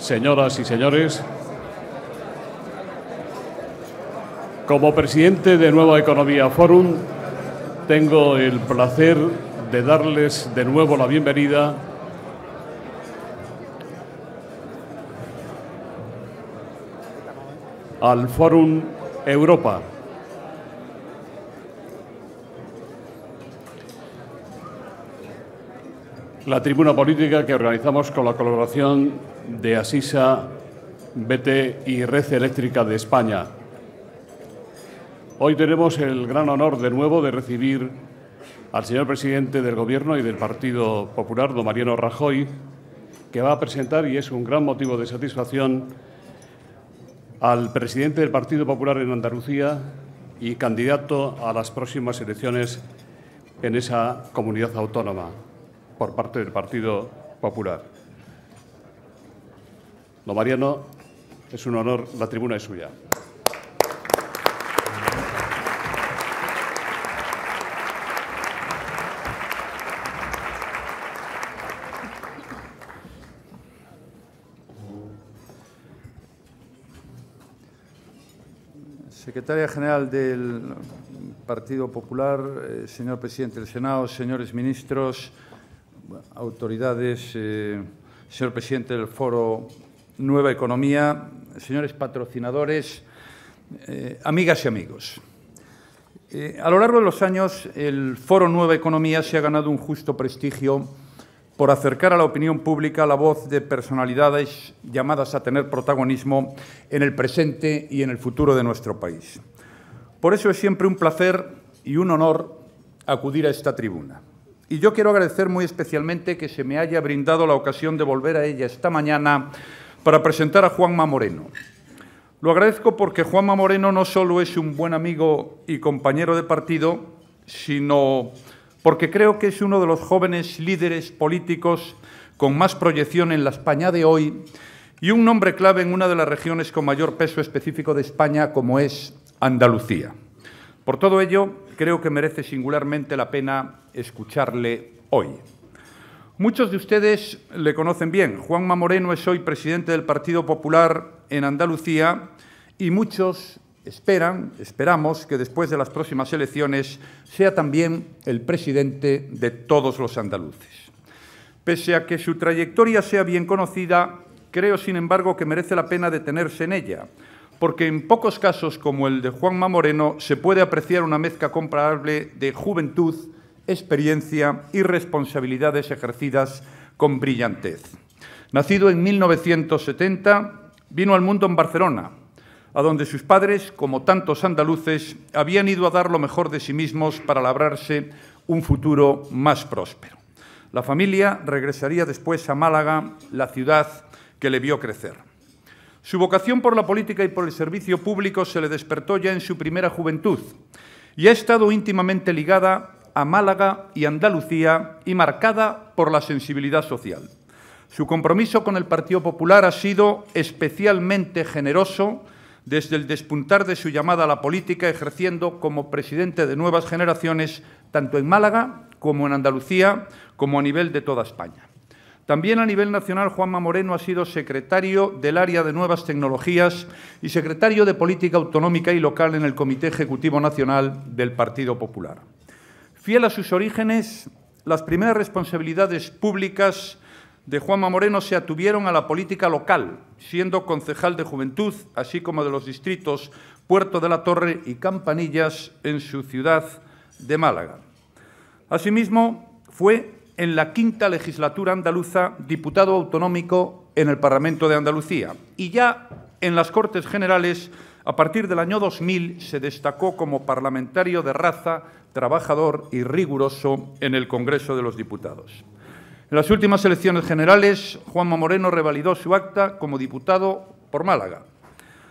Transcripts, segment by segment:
señoras y señores, como presidente de Nueva Economía Forum, tengo el placer de darles de nuevo la bienvenida al Fórum Europa. La tribuna política que organizamos con la colaboración de Asisa, BT y Red Eléctrica de España. Hoy tenemos el gran honor de nuevo de recibir al señor presidente del Gobierno y del Partido Popular, don Mariano Rajoy, que va a presentar, y es un gran motivo de satisfacción, al presidente del Partido Popular en Andalucía y candidato a las próximas elecciones en esa comunidad autónoma por parte del Partido Popular. Don Mariano, es un honor, la tribuna es suya. Secretaria General del Partido Popular, señor presidente del Senado, señores ministros, autoridades, señor presidente del Foro Nueva Economía, señores patrocinadores, amigas y amigos. A lo largo de los años, el Foro Nueva Economía se ha ganado un justo prestigio por acercar a la opinión pública la voz de personalidades llamadas a tener protagonismo en el presente y en el futuro de nuestro país. Por eso es siempre un placer y un honor acudir a esta tribuna. Y yo quiero agradecer muy especialmente que se me haya brindado la ocasión de volver a ella esta mañana para presentar a Juanma Moreno. Lo agradezco porque Juanma Moreno no solo es un buen amigo y compañero de partido, sino porque creo que es uno de los jóvenes líderes políticos con más proyección en la España de hoy y un nombre clave en una de las regiones con mayor peso específico de España, como es Andalucía. Por todo ello, creo que merece singularmente la pena escucharle hoy. Muchos de ustedes le conocen bien. Juanma Moreno es hoy presidente del Partido Popular en Andalucía y muchos esperamos que después de las próximas elecciones sea también el presidente de todos los andaluces. Pese a que su trayectoria sea bien conocida, creo, sin embargo, que merece la pena detenerse en ella, porque en pocos casos como el de Juanma Moreno se puede apreciar una mezcla comparable de juventud, experiencia y responsabilidades ejercidas con brillantez. Nacido en 1970, vino al mundo en Barcelona, a donde sus padres, como tantos andaluces, habían ido a dar lo mejor de sí mismos para labrarse un futuro más próspero. La familia regresaría después a Málaga, la ciudad que le vio crecer. Su vocación por la política y por el servicio público se le despertó ya en su primera juventud y ha estado íntimamente ligada a Málaga y Andalucía y marcada por la sensibilidad social. Su compromiso con el Partido Popular ha sido especialmente generoso desde el despuntar de su llamada a la política, ejerciendo como presidente de Nuevas Generaciones tanto en Málaga como en Andalucía, como a nivel de toda España. También a nivel nacional, Juanma Moreno ha sido secretario del área de Nuevas Tecnologías y secretario de Política Autonómica y Local en el Comité Ejecutivo Nacional del Partido Popular. Fiel a sus orígenes, las primeras responsabilidades públicas de Juanma Moreno se atuvieron a la política local, siendo concejal de Juventud, así como de los distritos Puerto de la Torre y Campanillas en su ciudad de Málaga. Asimismo, fue en la quinta legislatura andaluza diputado autonómico en el Parlamento de Andalucía y ya en las Cortes Generales, a partir del año 2000, se destacó como parlamentario de raza, trabajador y riguroso en el Congreso de los Diputados. En las últimas elecciones generales, Juanma Moreno revalidó su acta como diputado por Málaga.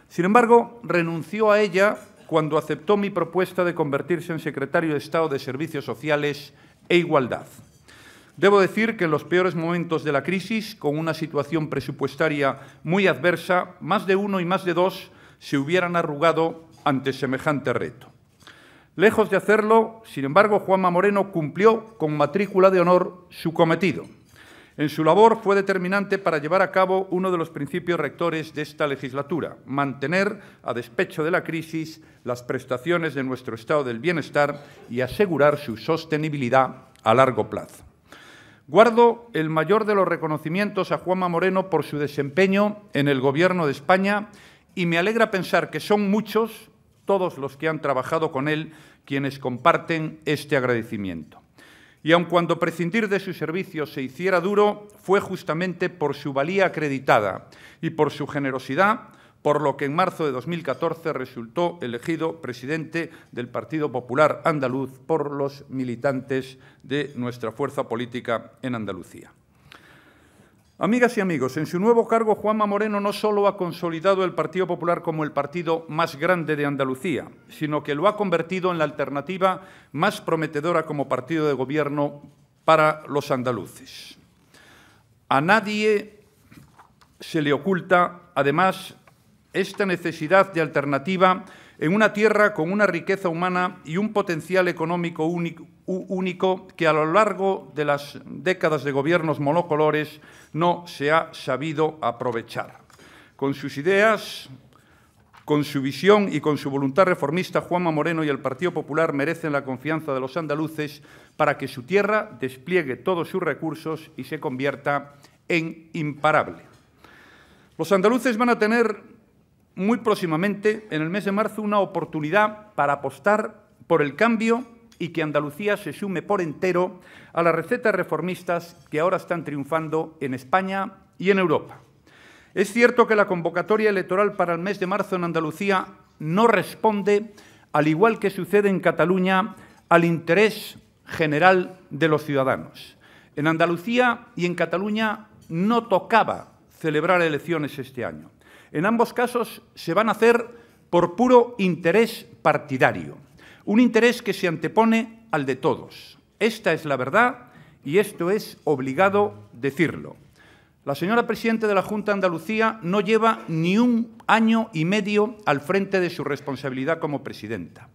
Sin embargo, renunció a ella cuando aceptó mi propuesta de convertirse en secretario de Estado de Servicios Sociales e Igualdad. Debo decir que en los peores momentos de la crisis, con una situación presupuestaria muy adversa, más de uno y más de dos se hubieran arrugado ante semejante reto. Lejos de hacerlo, sin embargo, Juanma Moreno cumplió con matrícula de honor su cometido. En su labor fue determinante para llevar a cabo uno de los principios rectores de esta legislatura: mantener, a despecho de la crisis, las prestaciones de nuestro estado del bienestar y asegurar su sostenibilidad a largo plazo. Guardo el mayor de los reconocimientos a Juanma Moreno por su desempeño en el Gobierno de España y me alegra pensar que son muchos, todos los que han trabajado con él, quienes comparten este agradecimiento. Y aun cuando prescindir de sus servicios se hiciera duro, fue justamente por su valía acreditada y por su generosidad, por lo que en marzo de 2014 resultó elegido presidente del Partido Popular Andaluz por los militantes de nuestra fuerza política en Andalucía. Amigas y amigos, en su nuevo cargo, Juanma Moreno no solo ha consolidado el Partido Popular como el partido más grande de Andalucía, sino que lo ha convertido en la alternativa más prometedora como partido de gobierno para los andaluces. A nadie se le oculta, además, esta necesidad de alternativa en una tierra con una riqueza humana y un potencial económico único que a lo largo de las décadas de gobiernos monocolores no se ha sabido aprovechar. Con sus ideas, con su visión y con su voluntad reformista, Juanma Moreno y el Partido Popular merecen la confianza de los andaluces para que su tierra despliegue todos sus recursos y se convierta en imparable. Los andaluces van a tener muy próximamente, en el mes de marzo, una oportunidad para apostar por el cambio y que Andalucía se sume por entero a las recetas reformistas que ahora están triunfando en España y en Europa. Es cierto que la convocatoria electoral para el mes de marzo en Andalucía no responde, al igual que sucede en Cataluña, al interés general de los ciudadanos. En Andalucía y en Cataluña no tocaba celebrar elecciones este año. En ambos casos se van a hacer por puro interés partidario, un interés que se antepone al de todos. Esta es la verdad y esto es obligado decirlo. La señora presidenta de la Junta de Andalucía no lleva ni un año y medio al frente de su responsabilidad como presidenta.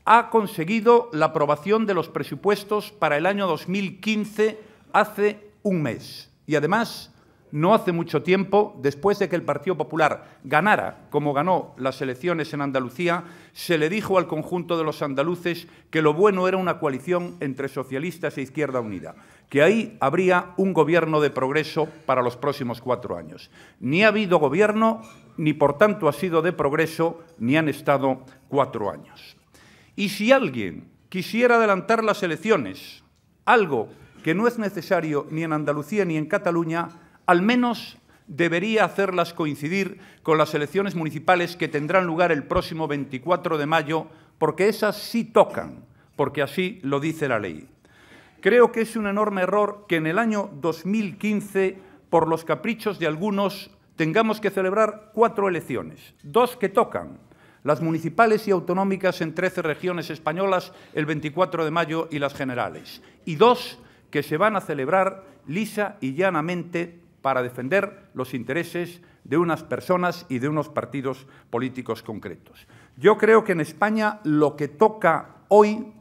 Ha conseguido la aprobación de los presupuestos para el año 2015 hace un mes y además no hace mucho tiempo, después de que el Partido Popular ganara, como ganó las elecciones en Andalucía, se le dijo al conjunto de los andaluces que lo bueno era una coalición entre socialistas e Izquierda Unida, que ahí habría un gobierno de progreso para los próximos 4 años. Ni ha habido gobierno, ni por tanto ha sido de progreso, ni han estado 4 años. Y si alguien quisiera adelantar las elecciones, algo que no es necesario ni en Andalucía ni en Cataluña, al menos debería hacerlas coincidir con las elecciones municipales que tendrán lugar el próximo 24 de mayo, porque esas sí tocan, porque así lo dice la ley. Creo que es un enorme error que en el año 2015, por los caprichos de algunos, tengamos que celebrar 4 elecciones, 2 que tocan, las municipales y autonómicas en 13 regiones españolas el 24 de mayo y las generales, y 2 que se van a celebrar lisa y llanamente para defender los intereses de unas personas y de unos partidos políticos concretos. Yo creo que en España lo que toca hoy,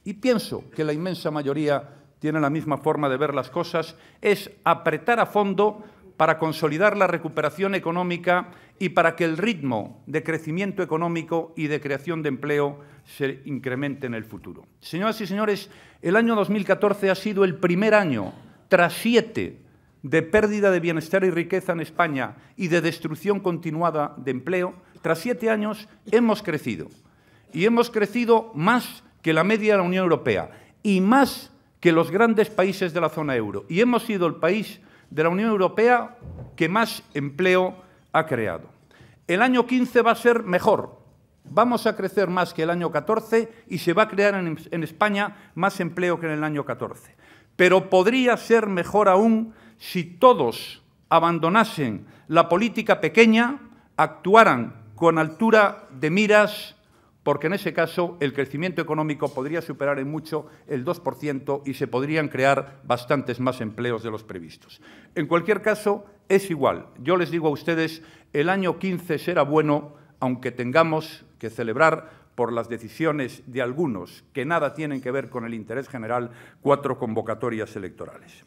y pienso que la inmensa mayoría tiene la misma forma de ver las cosas, es apretar a fondo para consolidar la recuperación económica y para que el ritmo de crecimiento económico y de creación de empleo se incremente en el futuro. Señoras y señores, el año 2014 ha sido el primer año, tras 7, de pérdida de bienestar y riqueza en España y de destrucción continuada de empleo. Tras 7 años hemos crecido, y hemos crecido más que la media de la Unión Europea y más que los grandes países de la zona euro. Y hemos sido el país de la Unión Europea que más empleo ha creado. El año 15 va a ser mejor. Vamos a crecer más que el año 14 y se va a crear en España más empleo que en el año 14. Pero podría ser mejor aún si todos abandonasen la política pequeña, actuaran con altura de miras, porque en ese caso el crecimiento económico podría superar en mucho el 2% y se podrían crear bastantes más empleos de los previstos. En cualquier caso, es igual. Yo les digo a ustedes, el año 15 será bueno, aunque tengamos que celebrar por las decisiones de algunos que nada tienen que ver con el interés general 4 convocatorias electorales.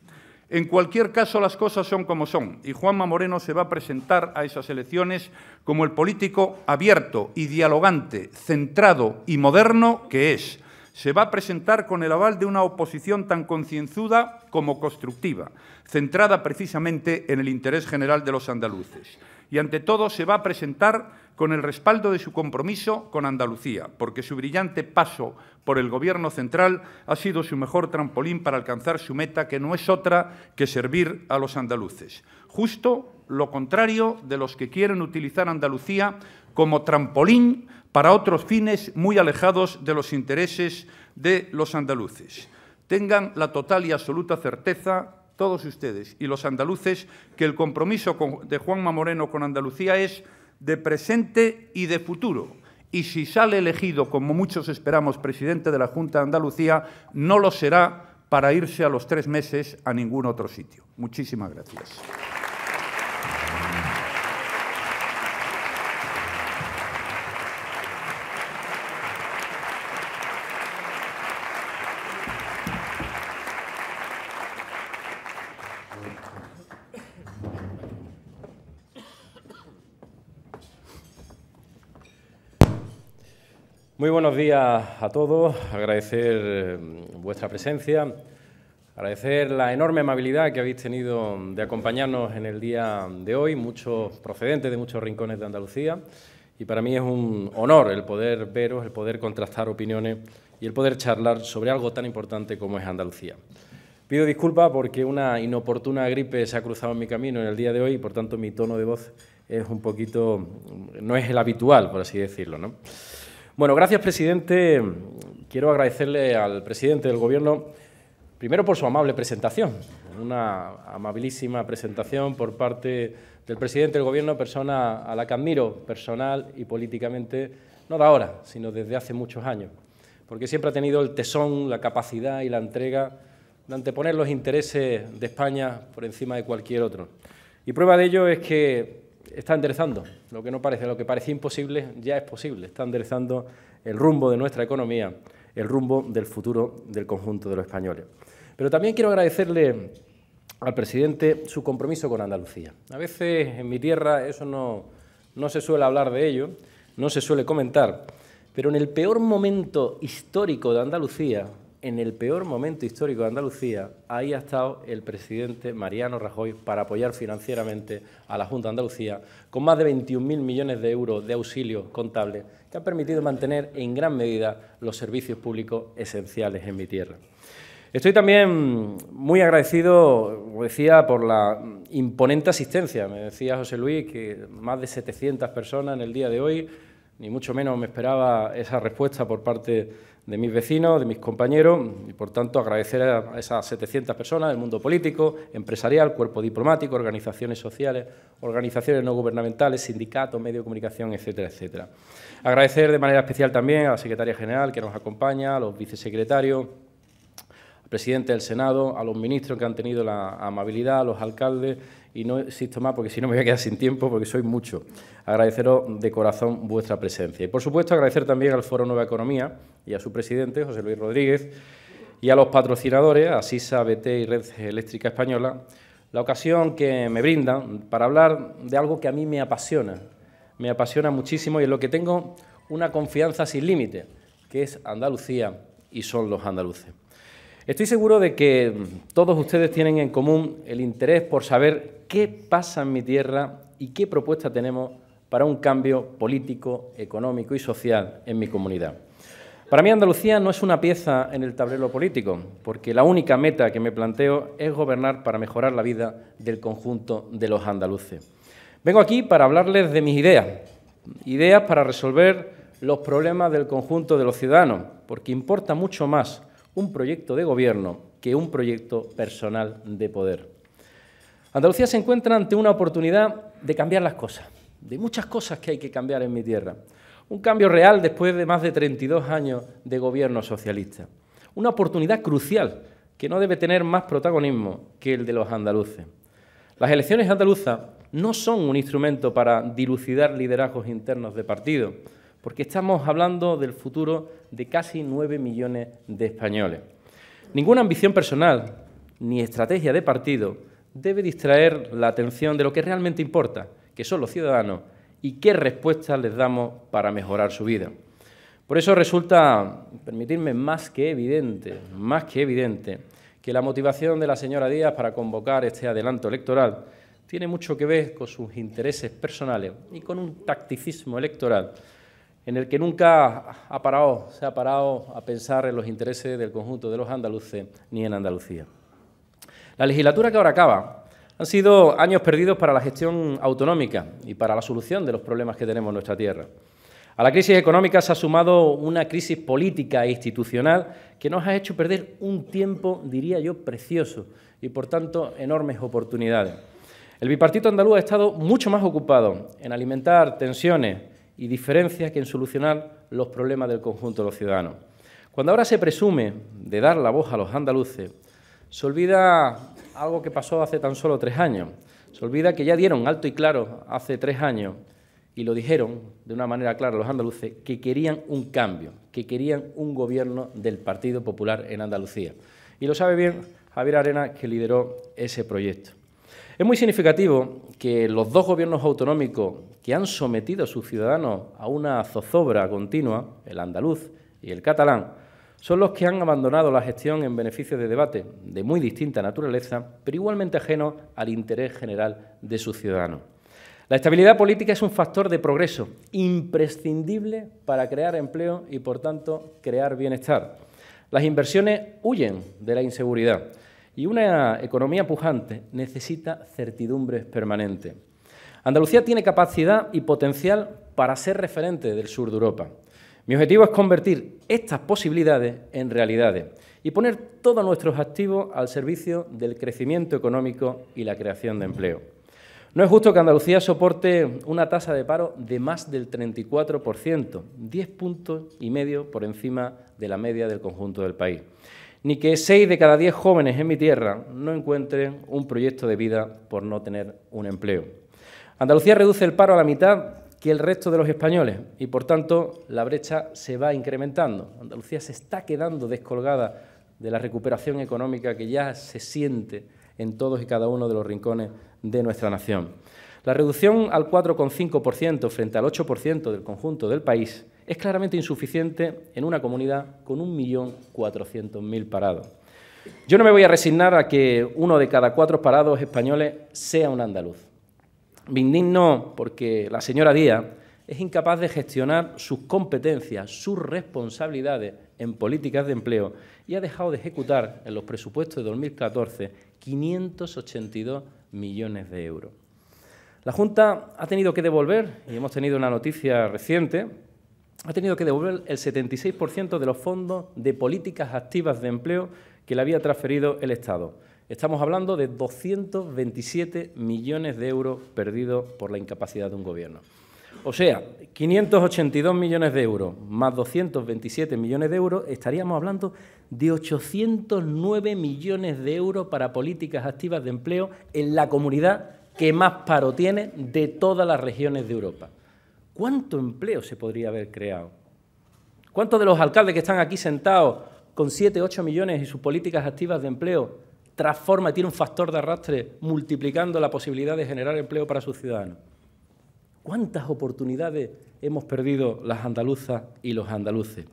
En cualquier caso, las cosas son como son y Juanma Moreno se va a presentar a esas elecciones como el político abierto y dialogante, centrado y moderno que es. Se va a presentar con el aval de una oposición tan concienzuda como constructiva, centrada precisamente en el interés general de los andaluces. Y, ante todo, se va a presentar con el respaldo de su compromiso con Andalucía, porque su brillante paso por el Gobierno central ha sido su mejor trampolín para alcanzar su meta, que no es otra que servir a los andaluces. Justo lo contrario de los que quieren utilizar Andalucía como trampolín para otros fines muy alejados de los intereses de los andaluces. Tengan la total y absoluta certeza, todos ustedes y los andaluces, que el compromiso de Juanma Moreno con Andalucía es de presente y de futuro. Y si sale elegido, como muchos esperamos, presidente de la Junta de Andalucía, no lo será para irse a los 3 meses a ningún otro sitio. Muchísimas gracias. Muy buenos días a todos, agradecer vuestra presencia, agradecer la enorme amabilidad que habéis tenido de acompañarnos en el día de hoy, muchos procedentes de muchos rincones de Andalucía, y para mí es un honor el poder veros, el poder contrastar opiniones y el poder charlar sobre algo tan importante como es Andalucía. Pido disculpas porque una inoportuna gripe se ha cruzado en mi camino en el día de hoy y, por tanto, mi tono de voz es un poquito, no es el habitual, por así decirlo, ¿no? Bueno, gracias, presidente. Quiero agradecerle al presidente del Gobierno, primero por su amable presentación, una amabilísima presentación por parte del presidente del Gobierno, persona a la que admiro personal y políticamente, no de ahora, sino desde hace muchos años, porque siempre ha tenido el tesón, la capacidad y la entrega de anteponer los intereses de España por encima de cualquier otro. Y prueba de ello es que está enderezando lo que parecía imposible, ya es posible. Está enderezando el rumbo de nuestra economía, el rumbo del futuro del conjunto de los españoles. Pero también quiero agradecerle al presidente su compromiso con Andalucía. A veces en mi tierra eso no se suele hablar de ello, no se suele comentar, pero en el peor momento histórico de Andalucía, ahí ha estado el presidente Mariano Rajoy para apoyar financieramente a la Junta de Andalucía con más de 21.000 millones de euros de auxilio contable que han permitido mantener en gran medida los servicios públicos esenciales en mi tierra. Estoy también muy agradecido, como decía, por la imponente asistencia. Me decía José Luis que más de 700 personas en el día de hoy, ni mucho menos me esperaba esa respuesta por parte de mis vecinos, de mis compañeros, y por tanto agradecer a esas 700 personas del mundo político, empresarial, cuerpo diplomático, organizaciones sociales, organizaciones no gubernamentales, sindicatos, medios de comunicación, etcétera, etcétera. Agradecer de manera especial también a la secretaria general que nos acompaña, a los vicesecretarios, al presidente del Senado, a los ministros que han tenido la amabilidad, a los alcaldes, y no insisto más porque si no me voy a quedar sin tiempo porque sois muchos. Agradeceros de corazón vuestra presencia. Y, por supuesto, agradecer también al Foro Nueva Economía y a su presidente, José Luis Rodríguez, y a los patrocinadores, a SISA, BT y Red Eléctrica Española, la ocasión que me brindan para hablar de algo que a mí me apasiona muchísimo y en lo que tengo una confianza sin límite, que es Andalucía y son los andaluces. Estoy seguro de que todos ustedes tienen en común el interés por saber qué pasa en mi tierra y qué propuesta tenemos para un cambio político, económico y social en mi comunidad. Para mí Andalucía no es una pieza en el tablero político, porque la única meta que me planteo es gobernar para mejorar la vida del conjunto de los andaluces. Vengo aquí para hablarles de mis ideas para resolver los problemas del conjunto de los ciudadanos, porque importa mucho más un proyecto de gobierno que un proyecto personal de poder. Andalucía se encuentra ante una oportunidad de cambiar las cosas, de muchas cosas que hay que cambiar en mi tierra. Un cambio real después de más de 32 años de gobierno socialista. Una oportunidad crucial que no debe tener más protagonismo que el de los andaluces. Las elecciones andaluzas no son un instrumento para dilucidar liderazgos internos de partido, porque estamos hablando del futuro de casi 9 millones de españoles. Ninguna ambición personal, ni estrategia de partido debe distraer la atención de lo que realmente importa, que son los ciudadanos, y qué respuestas les damos para mejorar su vida. Por eso resulta, permitirme, más que evidente, que la motivación de la señora Díaz para convocar este adelanto electoral tiene mucho que ver con sus intereses personales y con un tacticismo electoral en el que nunca se ha parado a pensar en los intereses del conjunto de los andaluces ni en Andalucía. La legislatura que ahora acaba han sido años perdidos para la gestión autonómica y para la solución de los problemas que tenemos en nuestra tierra. A la crisis económica se ha sumado una crisis política e institucional que nos ha hecho perder un tiempo, diría yo, precioso y, por tanto, enormes oportunidades. El bipartito andaluz ha estado mucho más ocupado en alimentar tensiones y diferencias que en solucionar los problemas del conjunto de los ciudadanos. Cuando ahora se presume de dar la voz a los andaluces, se olvida algo que pasó hace tan solo 3 años. Se olvida que ya dieron alto y claro hace 3 años y lo dijeron de una manera clara los andaluces, que querían un cambio, que querían un gobierno del Partido Popular en Andalucía. Y lo sabe bien Javier Arenas, que lideró ese proyecto. Es muy significativo que los 2 gobiernos autonómicos que han sometido a sus ciudadanos a una zozobra continua, el andaluz y el catalán, son los que han abandonado la gestión en beneficio de debate de muy distinta naturaleza, pero igualmente ajenos al interés general de sus ciudadanos. La estabilidad política es un factor de progreso imprescindible para crear empleo y, por tanto, crear bienestar. Las inversiones huyen de la inseguridad y una economía pujante necesita certidumbres permanentes. Andalucía tiene capacidad y potencial para ser referente del sur de Europa. Mi objetivo es convertir estas posibilidades en realidades y poner todos nuestros activos al servicio del crecimiento económico y la creación de empleo. No es justo que Andalucía soporte una tasa de paro de más del 34%, 10 puntos y medio por encima de la media del conjunto del país. Ni que 6 de cada 10 jóvenes en mi tierra no encuentren un proyecto de vida por no tener un empleo. Andalucía reduce el paro a la mitad que el resto de los españoles y, por tanto, la brecha se va incrementando. Andalucía se está quedando descolgada de la recuperación económica que ya se siente en todos y cada uno de los rincones de nuestra nación. La reducción al 4,5% frente al 8% del conjunto del país es claramente insuficiente en una comunidad con 1.400.000 parados. Yo no me voy a resignar a que 1 de cada 4 parados españoles sea un andaluz. Me indigno porque la señora Díaz es incapaz de gestionar sus competencias, sus responsabilidades en políticas de empleo y ha dejado de ejecutar en los presupuestos de 2014 582 millones de euros. La Junta ha tenido que devolver, y hemos tenido una noticia reciente, ha tenido que devolver el 76% de los fondos de políticas activas de empleo que le había transferido el Estado. Estamos hablando de 227 millones de euros perdidos por la incapacidad de un gobierno. O sea, 582 millones de euros más 227 millones de euros, estaríamos hablando de 809 millones de euros para políticas activas de empleo en la comunidad que más paro tiene de todas las regiones de Europa. ¿Cuánto empleo se podría haber creado? ¿Cuántos de los alcaldes que están aquí sentados con 7, 8 millones y sus políticas activas de empleo transforma y tiene un factor de arrastre multiplicando la posibilidad de generar empleo para sus ciudadanos? ¿Cuántas oportunidades hemos perdido las andaluzas y los andaluces?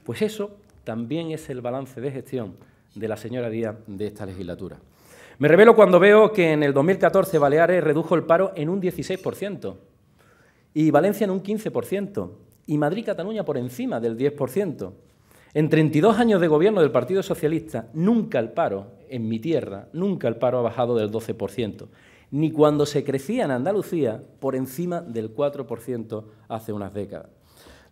Pues eso también es el balance de gestión de la señora Díaz de esta legislatura. Me revelo cuando veo que en el 2014 Baleares redujo el paro en un 16% y Valencia en un 15% y Madrid-Cataluña por encima del 10%. En 32 años de gobierno del Partido Socialista, nunca el paro, en mi tierra, nunca el paro ha bajado del 12%. Ni cuando se crecía en Andalucía por encima del 4% hace unas décadas.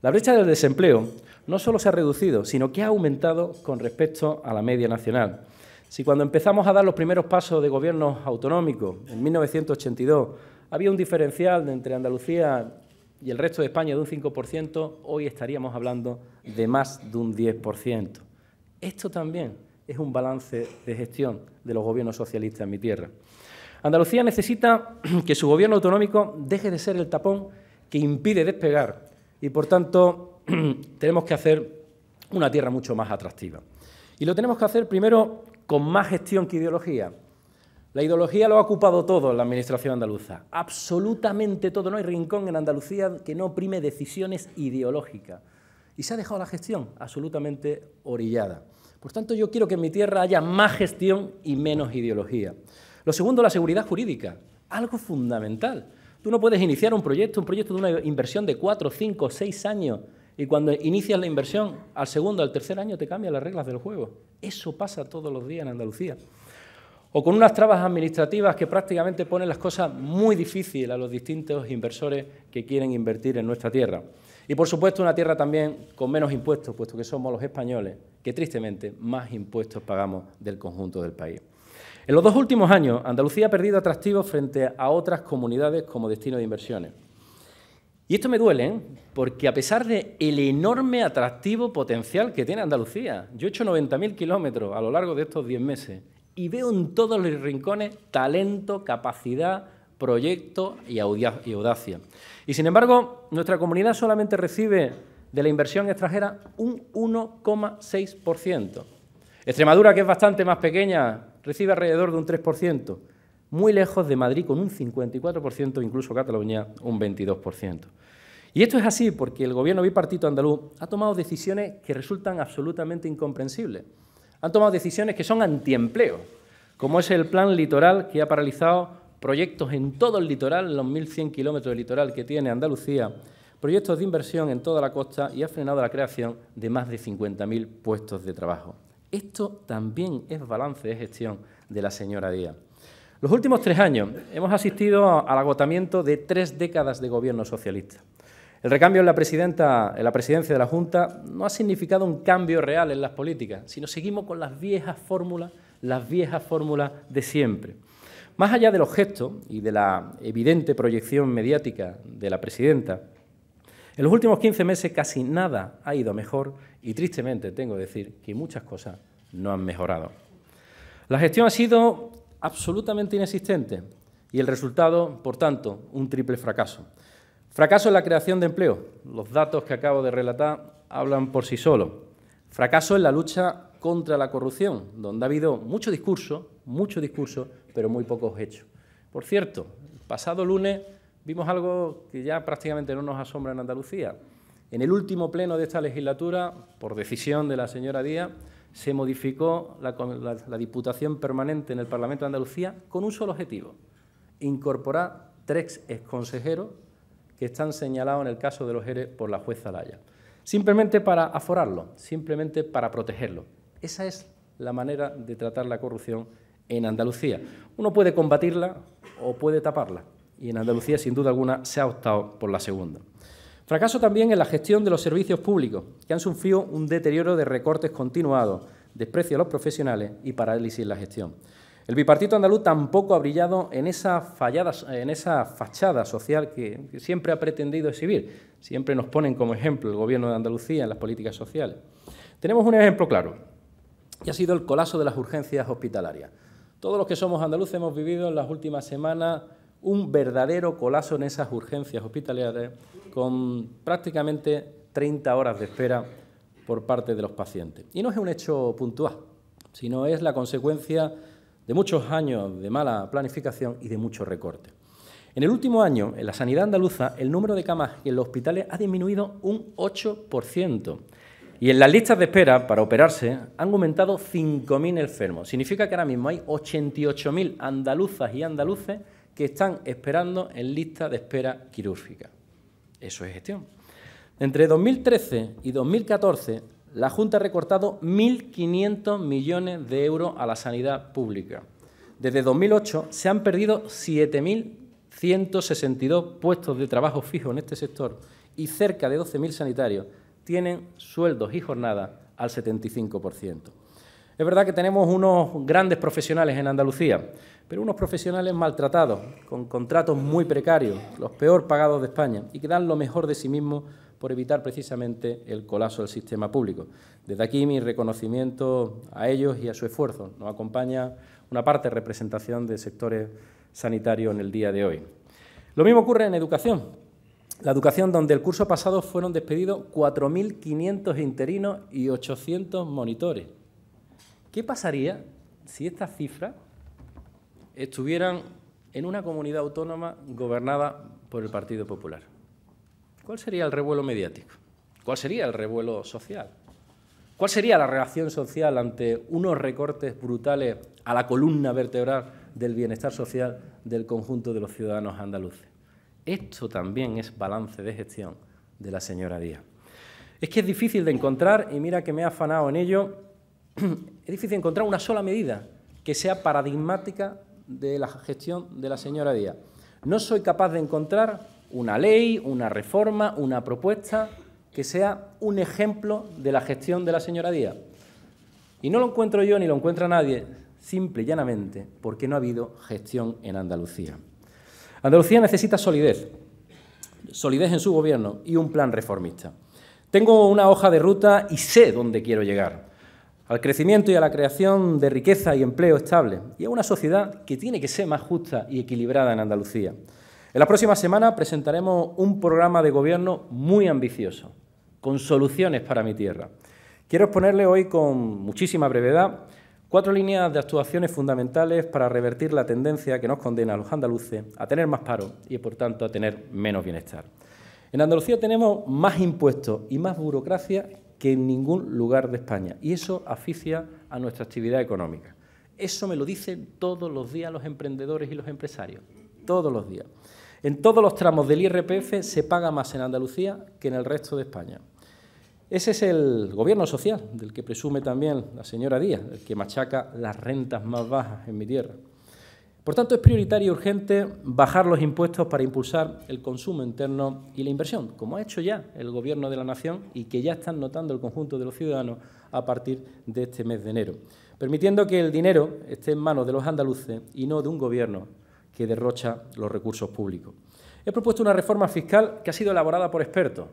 La brecha del desempleo no solo se ha reducido, sino que ha aumentado con respecto a la media nacional. Si cuando empezamos a dar los primeros pasos de gobiernos autonómicos, en 1982, había un diferencial entre Andalucía y el resto de España de un 5%, hoy estaríamos hablando de más de un 10%. Esto también es un balance de gestión de los gobiernos socialistas en mi tierra. Andalucía necesita que su gobierno autonómico deje de ser el tapón que impide despegar y, por tanto, tenemos que hacer una tierra mucho más atractiva. Y lo tenemos que hacer primero con más gestión que ideología. La ideología lo ha ocupado todo en la Administración andaluza, absolutamente todo. No hay rincón en Andalucía que no prime decisiones ideológicas. Y se ha dejado la gestión absolutamente orillada. Por tanto, yo quiero que en mi tierra haya más gestión y menos ideología. Lo segundo, la seguridad jurídica, algo fundamental. Tú no puedes iniciar un proyecto de una inversión de 4, 5, 6 años y cuando inicias la inversión, al segundo, al tercer año te cambian las reglas del juego. Eso pasa todos los días en Andalucía. O con unas trabas administrativas que prácticamente ponen las cosas muy difíciles a los distintos inversores que quieren invertir en nuestra tierra. Y, por supuesto, una tierra también con menos impuestos, puesto que somos los españoles, que tristemente más impuestos pagamos del conjunto del país. En los 2 últimos años, Andalucía ha perdido atractivo frente a otras comunidades como destino de inversiones. Y esto me duele, porque a pesar del enorme atractivo potencial que tiene Andalucía, yo he hecho 90.000 kilómetros a lo largo de estos 10 meses y veo en todos los rincones talento, capacidad, proyecto y audacia. Y, sin embargo, nuestra comunidad solamente recibe de la inversión extranjera un 1,6%. Extremadura, que es bastante más pequeña, recibe alrededor de un 3%, muy lejos de Madrid con un 54%, incluso Cataluña un 22%. Y esto es así porque el Gobierno bipartito andaluz ha tomado decisiones que resultan absolutamente incomprensibles. Han tomado decisiones que son antiempleo, como es el Plan Litoral, que ha paralizado proyectos en todo el litoral, en los 1.100 kilómetros de litoral que tiene Andalucía, proyectos de inversión en toda la costa y ha frenado la creación de más de 50.000 puestos de trabajo. Esto también es balance de gestión de la señora Díaz. Los últimos 3 años hemos asistido al agotamiento de 3 décadas de gobierno socialista. El recambio en la presidencia de la Junta no ha significado un cambio real en las políticas, sino seguimos con las viejas fórmulas de siempre. Más allá de los gestos y de la evidente proyección mediática de la presidenta, en los últimos 15 meses casi nada ha ido mejor y, tristemente, tengo que decir que muchas cosas no han mejorado. La gestión ha sido absolutamente inexistente y el resultado, por tanto, un triple fracaso. Fracaso en la creación de empleo. Los datos que acabo de relatar hablan por sí solos. Fracaso en la lucha contra la corrupción, donde ha habido mucho discurso, pero muy pocos hechos. Por cierto, el pasado lunes vimos algo que ya prácticamente no nos asombra en Andalucía. En el último pleno de esta legislatura, por decisión de la señora Díaz, se modificó la Diputación Permanente en el Parlamento de Andalucía con un solo objetivo: incorporar 3 exconsejeros que están señalados en el caso de los ERE por la jueza Laya. Simplemente para aforarlo, simplemente para protegerlo. Esa es la manera de tratar la corrupción en Andalucía. Uno puede combatirla o puede taparla, y en Andalucía, sin duda alguna, se ha optado por la segunda. Fracaso también en la gestión de los servicios públicos, que han sufrido un deterioro de recortes continuados, desprecio a los profesionales y parálisis en la gestión. El bipartito andaluz tampoco ha brillado en esa fachada social que siempre ha pretendido exhibir. Siempre nos ponen como ejemplo el Gobierno de Andalucía en las políticas sociales. Tenemos un ejemplo claro, y ha sido el colapso de las urgencias hospitalarias. Todos los que somos andaluces hemos vivido en las últimas semanas un verdadero colapso en esas urgencias hospitalarias, con prácticamente 30 horas de espera por parte de los pacientes. Y no es un hecho puntual, sino es la consecuencia de muchos años de mala planificación y de muchos recortes. En el último año, en la sanidad andaluza, el número de camas en los hospitales ha disminuido un 8%. Y en las listas de espera para operarse han aumentado 5.000 enfermos. Significa que ahora mismo hay 88.000 andaluzas y andaluces que están esperando en lista de espera quirúrgica. Eso es gestión. Entre 2013 y 2014, la Junta ha recortado 1.500 millones de euros a la sanidad pública. Desde 2008 se han perdido 7.162 puestos de trabajo fijos en este sector y cerca de 12.000 sanitarios tienen sueldos y jornadas al 75%. Es verdad que tenemos unos grandes profesionales en Andalucía, pero unos profesionales maltratados, con contratos muy precarios, los peor pagados de España, y que dan lo mejor de sí mismos por evitar precisamente el colapso del sistema público. Desde aquí mi reconocimiento a ellos y a su esfuerzo. Nos acompaña una parte de representación de sectores sanitarios en el día de hoy. Lo mismo ocurre en educación. La educación, donde el curso pasado fueron despedidos 4.500 interinos y 800 monitores. ¿Qué pasaría si estas cifras estuvieran en una comunidad autónoma gobernada por el Partido Popular? ¿Cuál sería el revuelo mediático? ¿Cuál sería el revuelo social? ¿Cuál sería la reacción social ante unos recortes brutales a la columna vertebral del bienestar social del conjunto de los ciudadanos andaluces? Esto también es balance de gestión de la señora Díaz. Es que es difícil de encontrar, y mira que me he afanado en ello, es difícil encontrar una sola medida que sea paradigmática de la gestión de la señora Díaz. No soy capaz de encontrar una ley, una reforma, una propuesta que sea un ejemplo de la gestión de la señora Díaz. Y no lo encuentro yo ni lo encuentra nadie, simple y llanamente porque no ha habido gestión en Andalucía. Andalucía necesita solidez en su gobierno y un plan reformista. Tengo una hoja de ruta y sé dónde quiero llegar, al crecimiento y a la creación de riqueza y empleo estable, y a una sociedad que tiene que ser más justa y equilibrada en Andalucía. En la próxima semana presentaremos un programa de gobierno muy ambicioso, con soluciones para mi tierra. Quiero exponerle hoy con muchísima brevedad 4 líneas de actuaciones fundamentales para revertir la tendencia que nos condena a los andaluces a tener más paro y, por tanto, a tener menos bienestar. En Andalucía tenemos más impuestos y más burocracia que en ningún lugar de España, y eso asfixia a nuestra actividad económica. Eso me lo dicen todos los días los emprendedores y los empresarios, todos los días. En todos los tramos del IRPF se paga más en Andalucía que en el resto de España. Ese es el gobierno social, del que presume también la señora Díaz, el que machaca las rentas más bajas en mi tierra. Por tanto, es prioritario y urgente bajar los impuestos para impulsar el consumo interno y la inversión, como ha hecho ya el Gobierno de la Nación y que ya están notando el conjunto de los ciudadanos a partir de este mes de enero, permitiendo que el dinero esté en manos de los andaluces y no de un Gobierno que derrocha los recursos públicos. He propuesto una reforma fiscal que ha sido elaborada por expertos.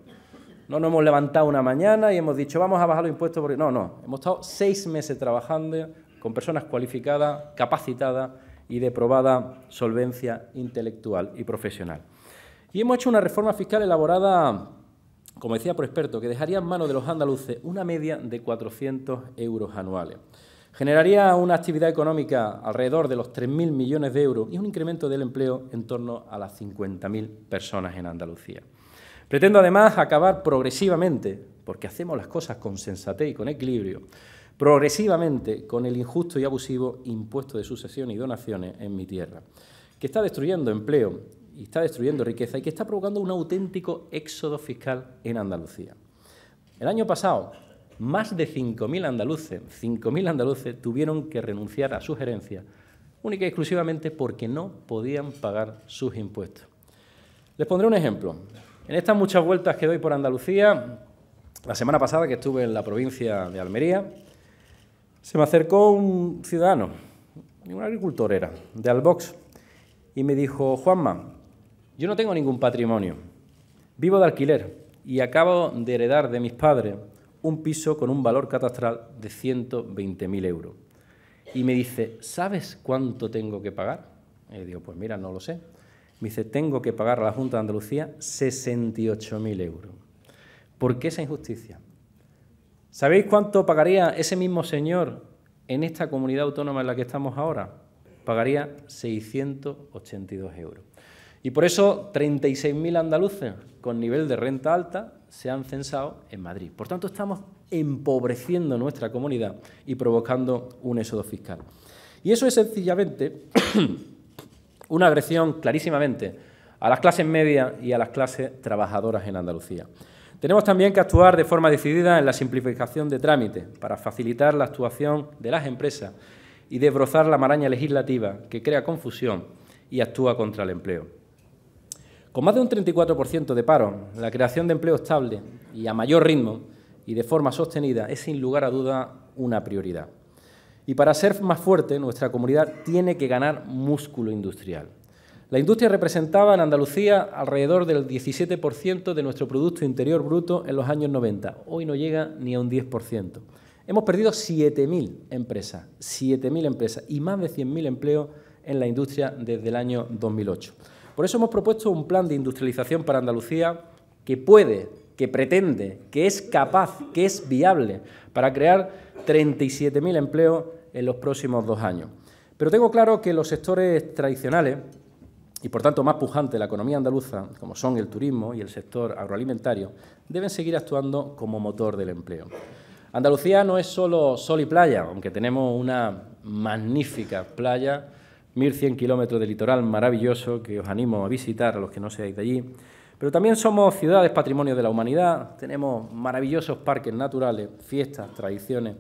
No nos hemos levantado una mañana y hemos dicho vamos a bajar los impuestos. Porque... No. Hemos estado 6 meses trabajando con personas cualificadas, capacitadas y de probada solvencia intelectual y profesional. Y hemos hecho una reforma fiscal elaborada, como decía, por expertos, que dejaría en manos de los andaluces una media de 400 euros anuales. Generaría una actividad económica alrededor de los 3.000 millones de euros y un incremento del empleo en torno a las 50.000 personas en Andalucía. Pretendo además acabar progresivamente, porque hacemos las cosas con sensatez y con equilibrio, progresivamente con el injusto y abusivo impuesto de sucesión y donaciones en mi tierra, que está destruyendo empleo y está destruyendo riqueza y que está provocando un auténtico éxodo fiscal en Andalucía. El año pasado, más de 5.000 andaluces tuvieron que renunciar a sus herencias, única y exclusivamente porque no podían pagar sus impuestos. Les pondré un ejemplo. En estas muchas vueltas que doy por Andalucía, la semana pasada que estuve en la provincia de Almería, se me acercó un ciudadano, un agricultor era, de Albox, y me dijo, Juanma, yo no tengo ningún patrimonio, vivo de alquiler y acabo de heredar de mis padres un piso con un valor catastral de 120.000 euros. Y me dice, ¿sabes cuánto tengo que pagar? Y le digo, pues mira, no lo sé. Me dice, tengo que pagar a la Junta de Andalucía 68.000 euros. ¿Por qué esa injusticia? ¿Sabéis cuánto pagaría ese mismo señor en esta comunidad autónoma en la que estamos ahora? Pagaría 682 euros. Y por eso 36.000 andaluces con nivel de renta alta se han censado en Madrid. Por tanto, estamos empobreciendo nuestra comunidad y provocando un éxodo fiscal. Y eso es sencillamente una agresión clarísimamente a las clases medias y a las clases trabajadoras en Andalucía. Tenemos también que actuar de forma decidida en la simplificación de trámites para facilitar la actuación de las empresas y desbrozar la maraña legislativa que crea confusión y actúa contra el empleo. Con más de un 34% de paro, la creación de empleo estable y a mayor ritmo y de forma sostenida es sin lugar a duda una prioridad. Y para ser más fuerte, nuestra comunidad tiene que ganar músculo industrial. La industria representaba en Andalucía alrededor del 17% de nuestro Producto Interior Bruto en los años 90. Hoy no llega ni a un 10%. Hemos perdido 7.000 empresas y más de 100.000 empleos en la industria desde el año 2008. Por eso hemos propuesto un plan de industrialización para Andalucía que puede, que pretende, que es capaz, que es viable para crear 37.000 empleos en los próximos 2 años. Pero tengo claro que los sectores tradicionales y, por tanto, más pujantes de la economía andaluza, como son el turismo y el sector agroalimentario, deben seguir actuando como motor del empleo. Andalucía no es solo sol y playa, aunque tenemos una magnífica playa, 1.100 kilómetros de litoral maravilloso que os animo a visitar a los que no seáis de allí, pero también somos ciudades patrimonio de la humanidad, tenemos maravillosos parques naturales, fiestas, tradiciones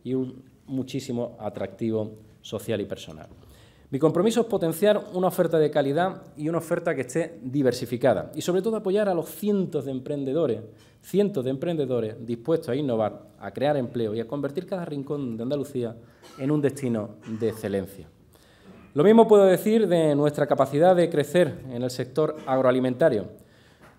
y un muchísimo atractivo social y personal. Mi compromiso es potenciar una oferta de calidad y una oferta que esté diversificada y, sobre todo, apoyar a los cientos de emprendedores dispuestos a innovar, a crear empleo y a convertir cada rincón de Andalucía en un destino de excelencia. Lo mismo puedo decir de nuestra capacidad de crecer en el sector agroalimentario.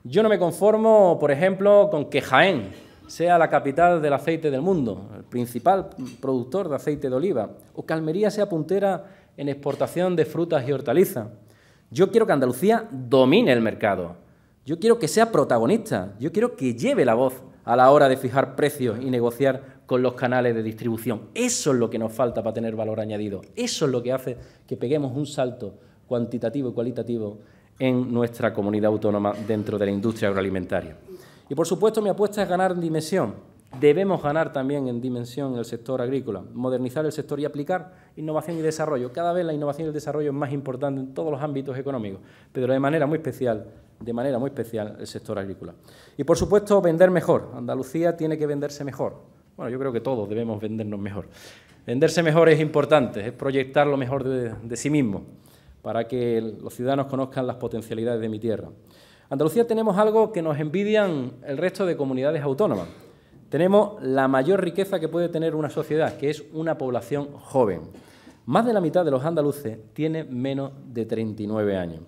Yo no me conformo, por ejemplo, con que Jaén sea la capital del aceite del mundo, el principal productor de aceite de oliva, o que Almería sea puntera en exportación de frutas y hortalizas. Yo quiero que Andalucía domine el mercado. Yo quiero que sea protagonista. Yo quiero que lleve la voz a la hora de fijar precios y negociar con los canales de distribución. Eso es lo que nos falta para tener valor añadido. Eso es lo que hace que peguemos un salto cuantitativo y cualitativo en nuestra comunidad autónoma dentro de la industria agroalimentaria. Y, por supuesto, mi apuesta es ganar dimensión. Debemos ganar también en dimensión el sector agrícola, modernizar el sector y aplicar innovación y desarrollo. Cada vez la innovación y el desarrollo es más importante en todos los ámbitos económicos, pero de manera muy especial el sector agrícola. Y, por supuesto, vender mejor. Andalucía tiene que venderse mejor. Bueno, yo creo que todos debemos vendernos mejor. Venderse mejor es importante, es proyectar lo mejor de sí mismo para que los ciudadanos conozcan las potencialidades de mi tierra. Andalucía tenemos algo que nos envidian el resto de comunidades autónomas. Tenemos la mayor riqueza que puede tener una sociedad, que es una población joven. Más de la mitad de los andaluces tiene menos de 39 años.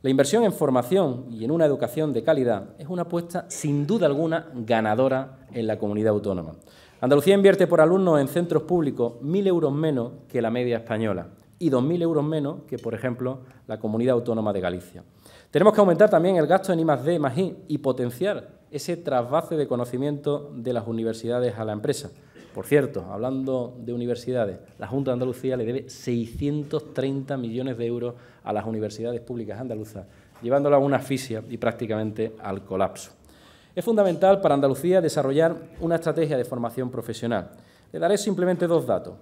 La inversión en formación y en una educación de calidad es una apuesta, sin duda alguna, ganadora en la comunidad autónoma. Andalucía invierte por alumno en centros públicos 1.000 euros menos que la media española y 2.000 euros menos que, por ejemplo, la comunidad autónoma de Galicia. Tenemos que aumentar también el gasto en I+D+I y potenciar ese trasvase de conocimiento de las universidades a la empresa. Por cierto, hablando de universidades, la Junta de Andalucía le debe 630 millones de euros a las universidades públicas andaluzas, llevándola a una asfixia y prácticamente al colapso. Es fundamental para Andalucía desarrollar una estrategia de formación profesional. Le daré simplemente 2 datos.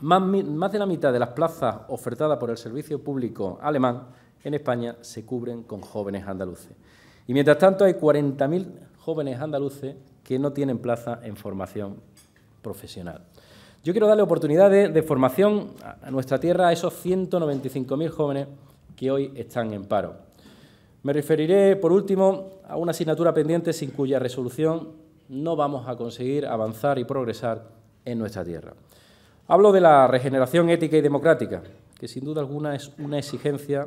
Más de la mitad de las plazas ofertadas por el servicio público alemán en España se cubren con jóvenes andaluces. Y, mientras tanto, hay 40.000 jóvenes andaluces que no tienen plaza en formación profesional. Yo quiero darle oportunidades de formación a nuestra tierra a esos 195.000 jóvenes que hoy están en paro. Me referiré, por último, a una asignatura pendiente sin cuya resolución no vamos a conseguir avanzar y progresar en nuestra tierra. Hablo de la regeneración ética y democrática, que sin duda alguna es una exigencia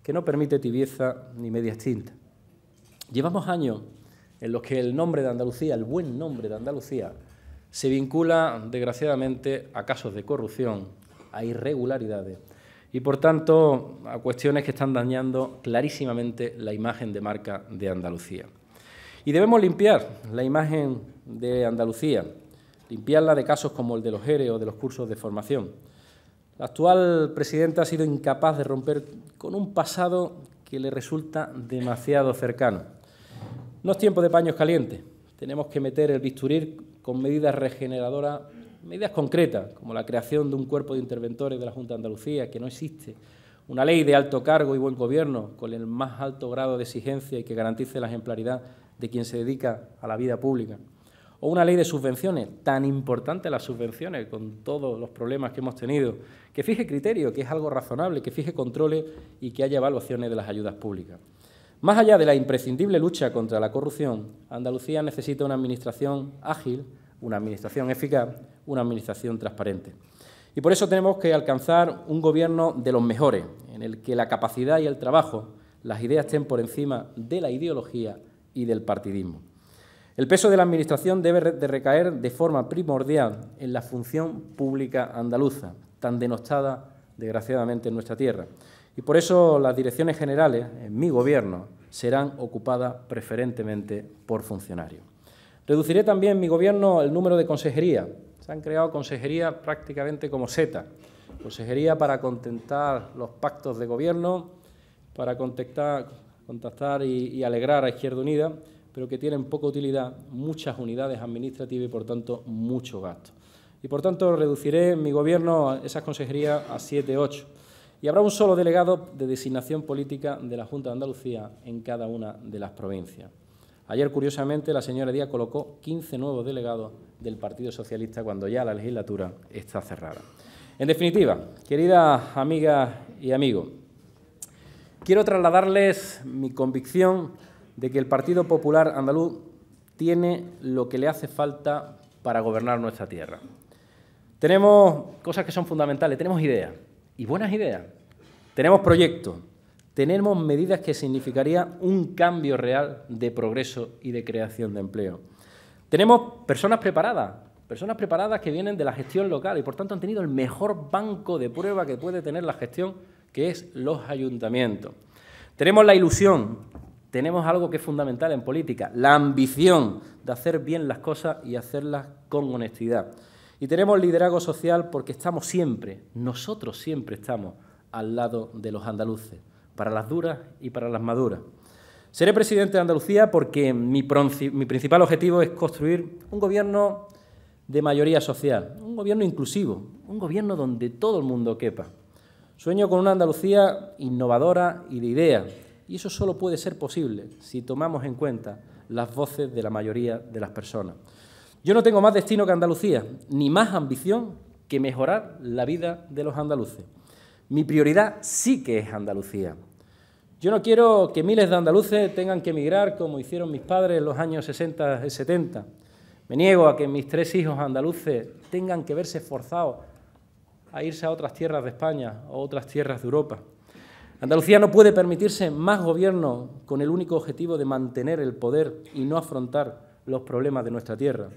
que no permite tibieza ni medias tintas. Llevamos años en los que el nombre de Andalucía, el buen nombre de Andalucía, se vincula, desgraciadamente, a casos de corrupción, a irregularidades y, por tanto, a cuestiones que están dañando clarísimamente la imagen de marca de Andalucía. Y debemos limpiar la imagen de Andalucía, limpiarla de casos como el de los ERE o de los cursos de formación. La actual presidenta ha sido incapaz de romper con un pasado que le resulta demasiado cercano. No es tiempo de paños calientes. Tenemos que meter el bisturí con medidas regeneradoras, medidas concretas, como la creación de un cuerpo de interventores de la Junta de Andalucía, que no existe, una ley de alto cargo y buen gobierno con el más alto grado de exigencia y que garantice la ejemplaridad de quien se dedica a la vida pública, o una ley de subvenciones, tan importante las subvenciones con todos los problemas que hemos tenido, que fije criterios, que es algo razonable, que fije controles y que haya evaluaciones de las ayudas públicas. Más allá de la imprescindible lucha contra la corrupción, Andalucía necesita una administración ágil, una administración eficaz, una administración transparente. Y por eso tenemos que alcanzar un gobierno de los mejores, en el que la capacidad y el trabajo, las ideas estén por encima de la ideología y del partidismo. El peso de la Administración debe de recaer de forma primordial en la función pública andaluza, tan denostada, desgraciadamente, en nuestra tierra. Y por eso las direcciones generales, en mi gobierno, serán ocupadas preferentemente por funcionarios. Reduciré también en mi gobierno el número de consejerías. Se han creado consejerías prácticamente como setas. Consejería para contestar los pactos de gobierno, para contactar y alegrar a Izquierda Unida, pero que tienen poca utilidad, muchas unidades administrativas y, por tanto, mucho gasto. Y, por tanto, reduciré en mi Gobierno esas consejerías a 7, 8. Y habrá un solo delegado de designación política de la Junta de Andalucía en cada una de las provincias. Ayer, curiosamente, la señora Díaz colocó 15 nuevos delegados del Partido Socialista cuando ya la legislatura está cerrada. En definitiva, queridas amigas y amigos, quiero trasladarles mi convicción de que el Partido Popular Andaluz tiene lo que le hace falta para gobernar nuestra tierra. Tenemos cosas que son fundamentales, tenemos ideas, y buenas ideas. Tenemos proyectos, tenemos medidas que significarían un cambio real de progreso y de creación de empleo. Tenemos personas preparadas que vienen de la gestión local y, por tanto, han tenido el mejor banco de prueba que puede tener la gestión, que es los ayuntamientos. Tenemos la ilusión, tenemos algo que es fundamental en política, la ambición de hacer bien las cosas y hacerlas con honestidad. Y tenemos liderazgo social porque estamos siempre, nosotros siempre estamos al lado de los andaluces, para las duras y para las maduras. Seré presidente de Andalucía porque mi principal objetivo es construir un gobierno de mayoría social, un gobierno inclusivo, un gobierno donde todo el mundo quepa. Sueño con una Andalucía innovadora y de ideas, y eso solo puede ser posible si tomamos en cuenta las voces de la mayoría de las personas. Yo no tengo más destino que Andalucía, ni más ambición que mejorar la vida de los andaluces. Mi prioridad sí que es Andalucía. Yo no quiero que miles de andaluces tengan que emigrar como hicieron mis padres en los años 60 y 70. Me niego a que mis 3 hijos andaluces tengan que verse forzados a irse a otras tierras de España o otras tierras de Europa. Andalucía no puede permitirse más gobierno con el único objetivo de mantener el poder y no afrontar los problemas de nuestra tierra.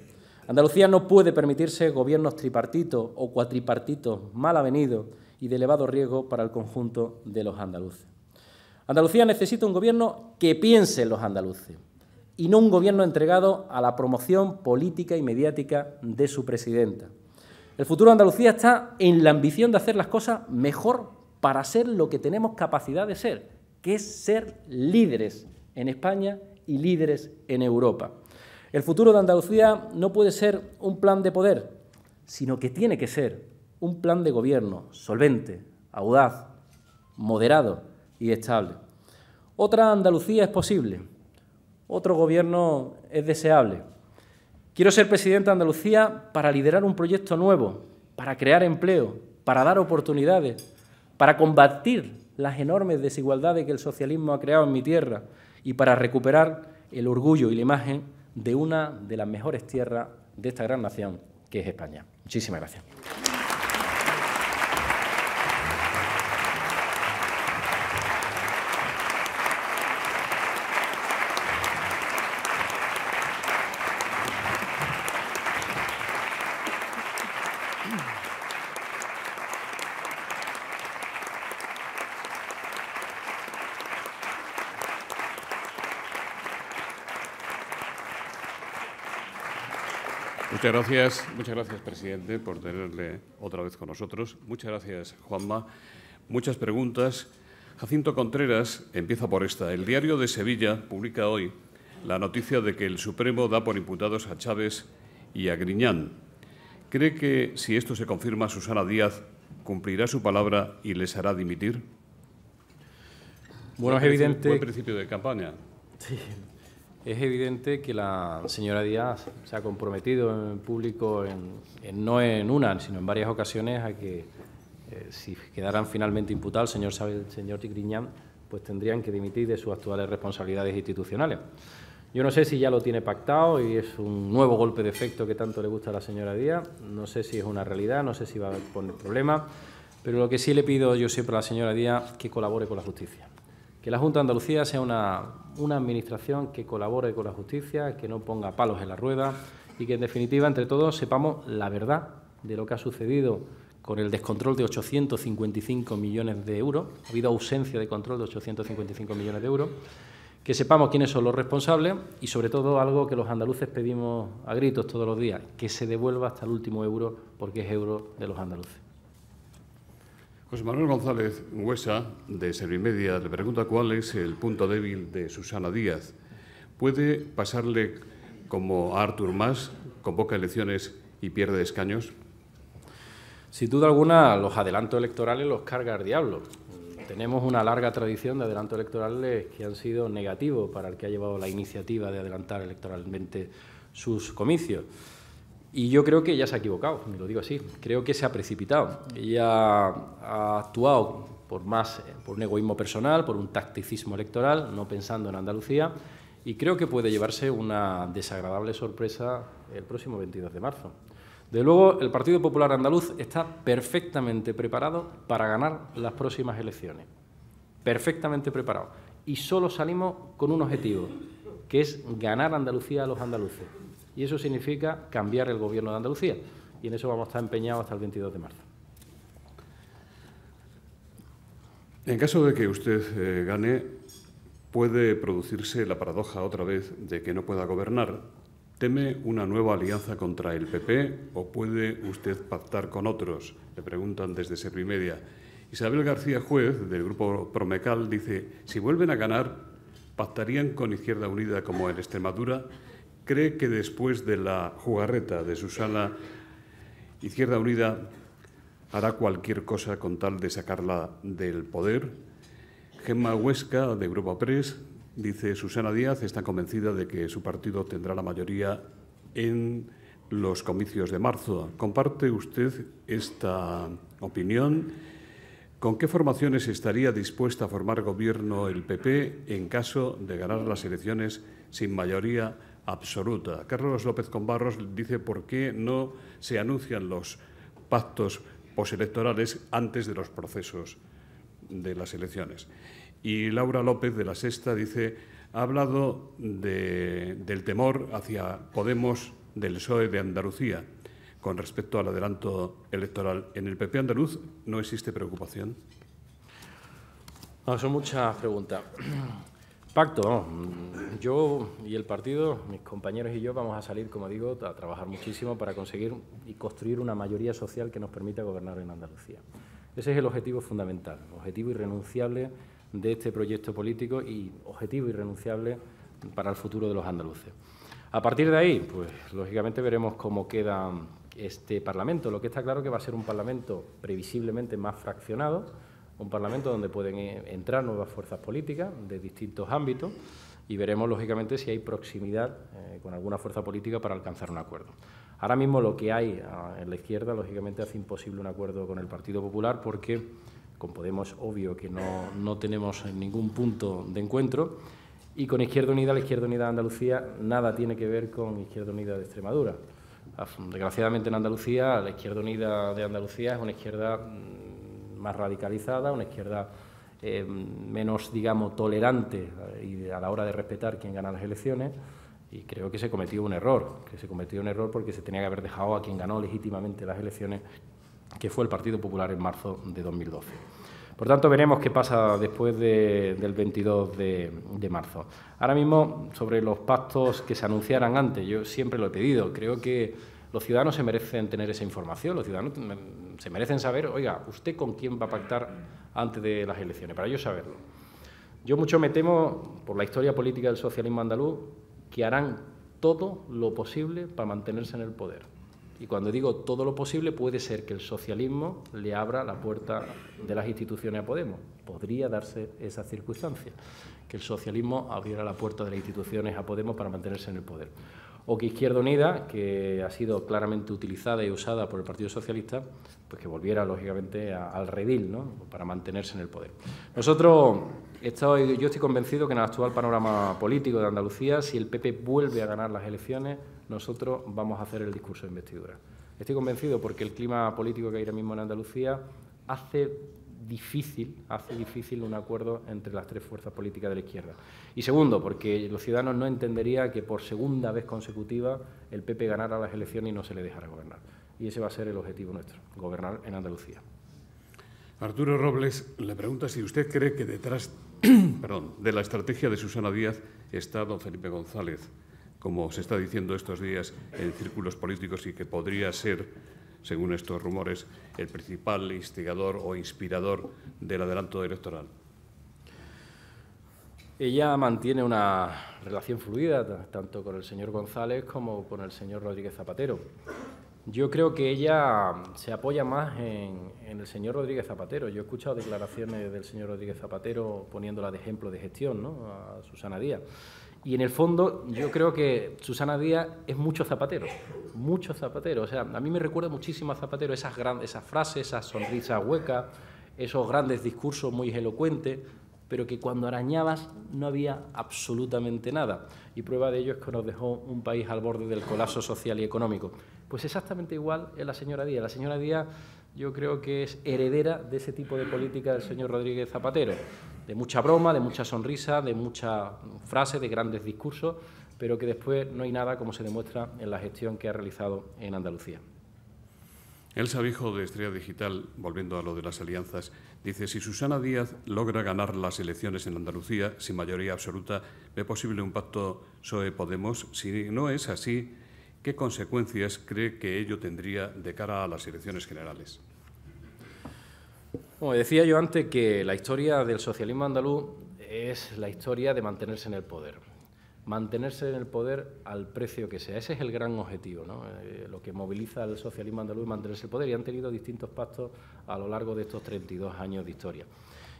Andalucía no puede permitirse gobiernos tripartitos o cuatripartitos mal avenidos y de elevado riesgo para el conjunto de los andaluces. Andalucía necesita un gobierno que piense en los andaluces y no un gobierno entregado a la promoción política y mediática de su presidenta. El futuro de Andalucía está en la ambición de hacer las cosas mejor para ser lo que tenemos capacidad de ser, que es ser líderes en España y líderes en Europa. El futuro de Andalucía no puede ser un plan de poder, sino que tiene que ser un plan de gobierno solvente, audaz, moderado y estable. Otra Andalucía es posible, otro gobierno es deseable. Quiero ser presidente de Andalucía para liderar un proyecto nuevo, para crear empleo, para dar oportunidades, para combatir las enormes desigualdades que el socialismo ha creado en mi tierra y para recuperar el orgullo y la imagen de una de las mejores tierras de esta gran nación, que es España. Muchísimas gracias. Muchas gracias, presidente, por tenerle otra vez con nosotros. Muchas gracias, Juanma. Muchas preguntas. Jacinto Contreras empieza por esta. El Diario de Sevilla publica hoy la noticia de que el Supremo da por imputados a Chaves y a Griñán. ¿Cree que, si esto se confirma, Susana Díaz cumplirá su palabra y les hará dimitir? Bueno, es evidente. Buen principio de campaña. Sí. Es evidente que la señora Díaz se ha comprometido en público, no en una, sino en varias ocasiones, a que si quedaran finalmente imputados el señor Griñán, pues tendrían que dimitir de sus actuales responsabilidades institucionales. Yo no sé si ya lo tiene pactado y es un nuevo golpe de efecto que tanto le gusta a la señora Díaz, no sé si es una realidad, no sé si va a poner problemas, pero lo que sí le pido yo siempre a la señora Díaz es que colabore con la justicia. Que la Junta de Andalucía sea una administración que colabore con la justicia, que no ponga palos en la rueda y que, en definitiva, entre todos sepamos la verdad de lo que ha sucedido con el descontrol de 855 millones de euros. Ha habido ausencia de control de 855 millones de euros. Que sepamos quiénes son los responsables y, sobre todo, algo que los andaluces pedimos a gritos todos los días, que se devuelva hasta el último euro, porque es euro de los andaluces. José Manuel González Huesa, de Servimedia, le pregunta cuál es el punto débil de Susana Díaz. ¿Puede pasarle como a Artur Mas, convoca elecciones y pierde escaños? Sin duda alguna, los adelantos electorales los carga el diablo. Tenemos una larga tradición de adelantos electorales que han sido negativos para el que ha llevado la iniciativa de adelantar electoralmente sus comicios. Y yo creo que ella se ha equivocado, me lo digo así. Creo que se ha precipitado. Ella ha actuado por un egoísmo personal, por un tacticismo electoral, no pensando en Andalucía, y creo que puede llevarse una desagradable sorpresa el próximo 22 de marzo. De luego, el Partido Popular Andaluz está perfectamente preparado para ganar las próximas elecciones. Perfectamente preparado. Y solo salimos con un objetivo, que es ganar Andalucía a los andaluces. Y eso significa cambiar el gobierno de Andalucía. Y en eso vamos a estar empeñados hasta el 22 de marzo. En caso de que usted gane, puede producirse la paradoja otra vez de que no pueda gobernar. ¿Teme una nueva alianza contra el PP o puede usted pactar con otros? Le preguntan desde Servimedia. Isabel García Juez, del grupo Promecal, dice, si vuelven a ganar, ¿pactarían con Izquierda Unida como en Extremadura? ¿Cree que después de la jugarreta de Susana, Izquierda Unida hará cualquier cosa con tal de sacarla del poder? Gemma Huesca, de Grupo Press, dice, Susana Díaz está convencida de que su partido tendrá la mayoría en los comicios de marzo. ¿Comparte usted esta opinión? ¿Con qué formaciones estaría dispuesta a formar gobierno el PP en caso de ganar las elecciones sin mayoría absoluta? Carlos López Combarros dice, ¿por qué no se anuncian los pactos postelectorales antes de los procesos de las elecciones? Y Laura López, de La Sexta, dice, ha hablado del temor hacia Podemos del PSOE de Andalucía con respecto al adelanto electoral. ¿En el PP andaluz no existe preocupación? No, son muchas preguntas. Pacto, no. Yo y el partido, mis compañeros y yo, vamos a salir, como digo, a trabajar muchísimo para conseguir y construir una mayoría social que nos permita gobernar en Andalucía. Ese es el objetivo fundamental, objetivo irrenunciable de este proyecto político y objetivo irrenunciable para el futuro de los andaluces. A partir de ahí, pues lógicamente veremos cómo queda este Parlamento. Lo que está claro que va a ser un Parlamento previsiblemente más fraccionado, un Parlamento donde pueden entrar nuevas fuerzas políticas de distintos ámbitos y veremos lógicamente si hay proximidad con alguna fuerza política para alcanzar un acuerdo. Ahora mismo lo que hay en la izquierda lógicamente hace imposible un acuerdo con el Partido Popular porque con Podemos, obvio que no tenemos ningún punto de encuentro, y con Izquierda Unida, la Izquierda Unida de Andalucía, nada tiene que ver con Izquierda Unida de Extremadura. Desgraciadamente en Andalucía, la Izquierda Unida de Andalucía es una izquierda más radicalizada, una izquierda menos, digamos, tolerante y a la hora de respetar quién gana las elecciones, y creo que se cometió un error, porque se tenía que haber dejado a quien ganó legítimamente las elecciones, que fue el Partido Popular en marzo de 2012. Por tanto, veremos qué pasa después del 22 de marzo. Ahora mismo, sobre los pactos que se anunciaran antes, yo siempre lo he pedido. Creo que los ciudadanos se merecen tener esa información, los ciudadanos se merecen saber, oiga, ¿usted con quién va a pactar antes de las elecciones? Para ellos saberlo. Yo mucho me temo, por la historia política del socialismo andaluz, que harán todo lo posible para mantenerse en el poder. Y cuando digo todo lo posible, puede ser que el socialismo le abra la puerta de las instituciones a Podemos. Podría darse esa circunstancia, que el socialismo abriera la puerta de las instituciones a Podemos para mantenerse en el poder. O que Izquierda Unida, que ha sido claramente utilizada y usada por el Partido Socialista, pues que volviera, lógicamente, al redil, ¿no?, para mantenerse en el poder. Yo estoy convencido que en el actual panorama político de Andalucía, si el PP vuelve a ganar las elecciones, nosotros vamos a hacer el discurso de investidura. Estoy convencido porque el clima político que hay ahora mismo en Andalucía hace difícil un acuerdo entre las tres fuerzas políticas de la izquierda. Y segundo, porque los ciudadanos no entenderían que por segunda vez consecutiva el PP ganara las elecciones y no se le dejara gobernar. Y ese va a ser el objetivo nuestro, gobernar en Andalucía. Arturo Robles le pregunta si usted cree que detrás de la estrategia de Susana Díaz está don Felipe González, como se está diciendo estos días en círculos políticos y que podría ser, según estos rumores, el principal instigador o inspirador del adelanto electoral? Ella mantiene una relación fluida tanto con el señor González como con el señor Rodríguez Zapatero. Yo creo que ella se apoya más en el señor Rodríguez Zapatero. Yo he escuchado declaraciones del señor Rodríguez Zapatero poniéndola de ejemplo de gestión, ¿no?, a Susana Díaz. Y en el fondo yo creo que Susana Díaz es mucho Zapatero, mucho Zapatero. O sea, a mí me recuerda muchísimo a Zapatero, esas frases, esas sonrisas huecas, esos grandes discursos muy elocuentes, pero que cuando arañabas no había absolutamente nada. Y prueba de ello es que nos dejó un país al borde del colapso social y económico. Pues exactamente igual es la señora Díaz. La señora Díaz yo creo que es heredera de ese tipo de política del señor Rodríguez Zapatero, de mucha broma, de mucha sonrisa, de muchas frases, de grandes discursos, pero que después no hay nada, como se demuestra en la gestión que ha realizado en Andalucía. Elsa Vijo, de Estrella Digital, volviendo a lo de las alianzas, dice: si Susana Díaz logra ganar las elecciones en Andalucía sin mayoría absoluta, ¿ve posible un pacto PSOE-Podemos? Si no es así, ¿qué consecuencias cree que ello tendría de cara a las elecciones generales? Como decía yo antes, que la historia del socialismo andaluz es la historia de mantenerse en el poder. Mantenerse en el poder al precio que sea. Ese es el gran objetivo, ¿no? Lo que moviliza al socialismo andaluz es mantenerse en el poder, y han tenido distintos pactos a lo largo de estos 32 años de historia.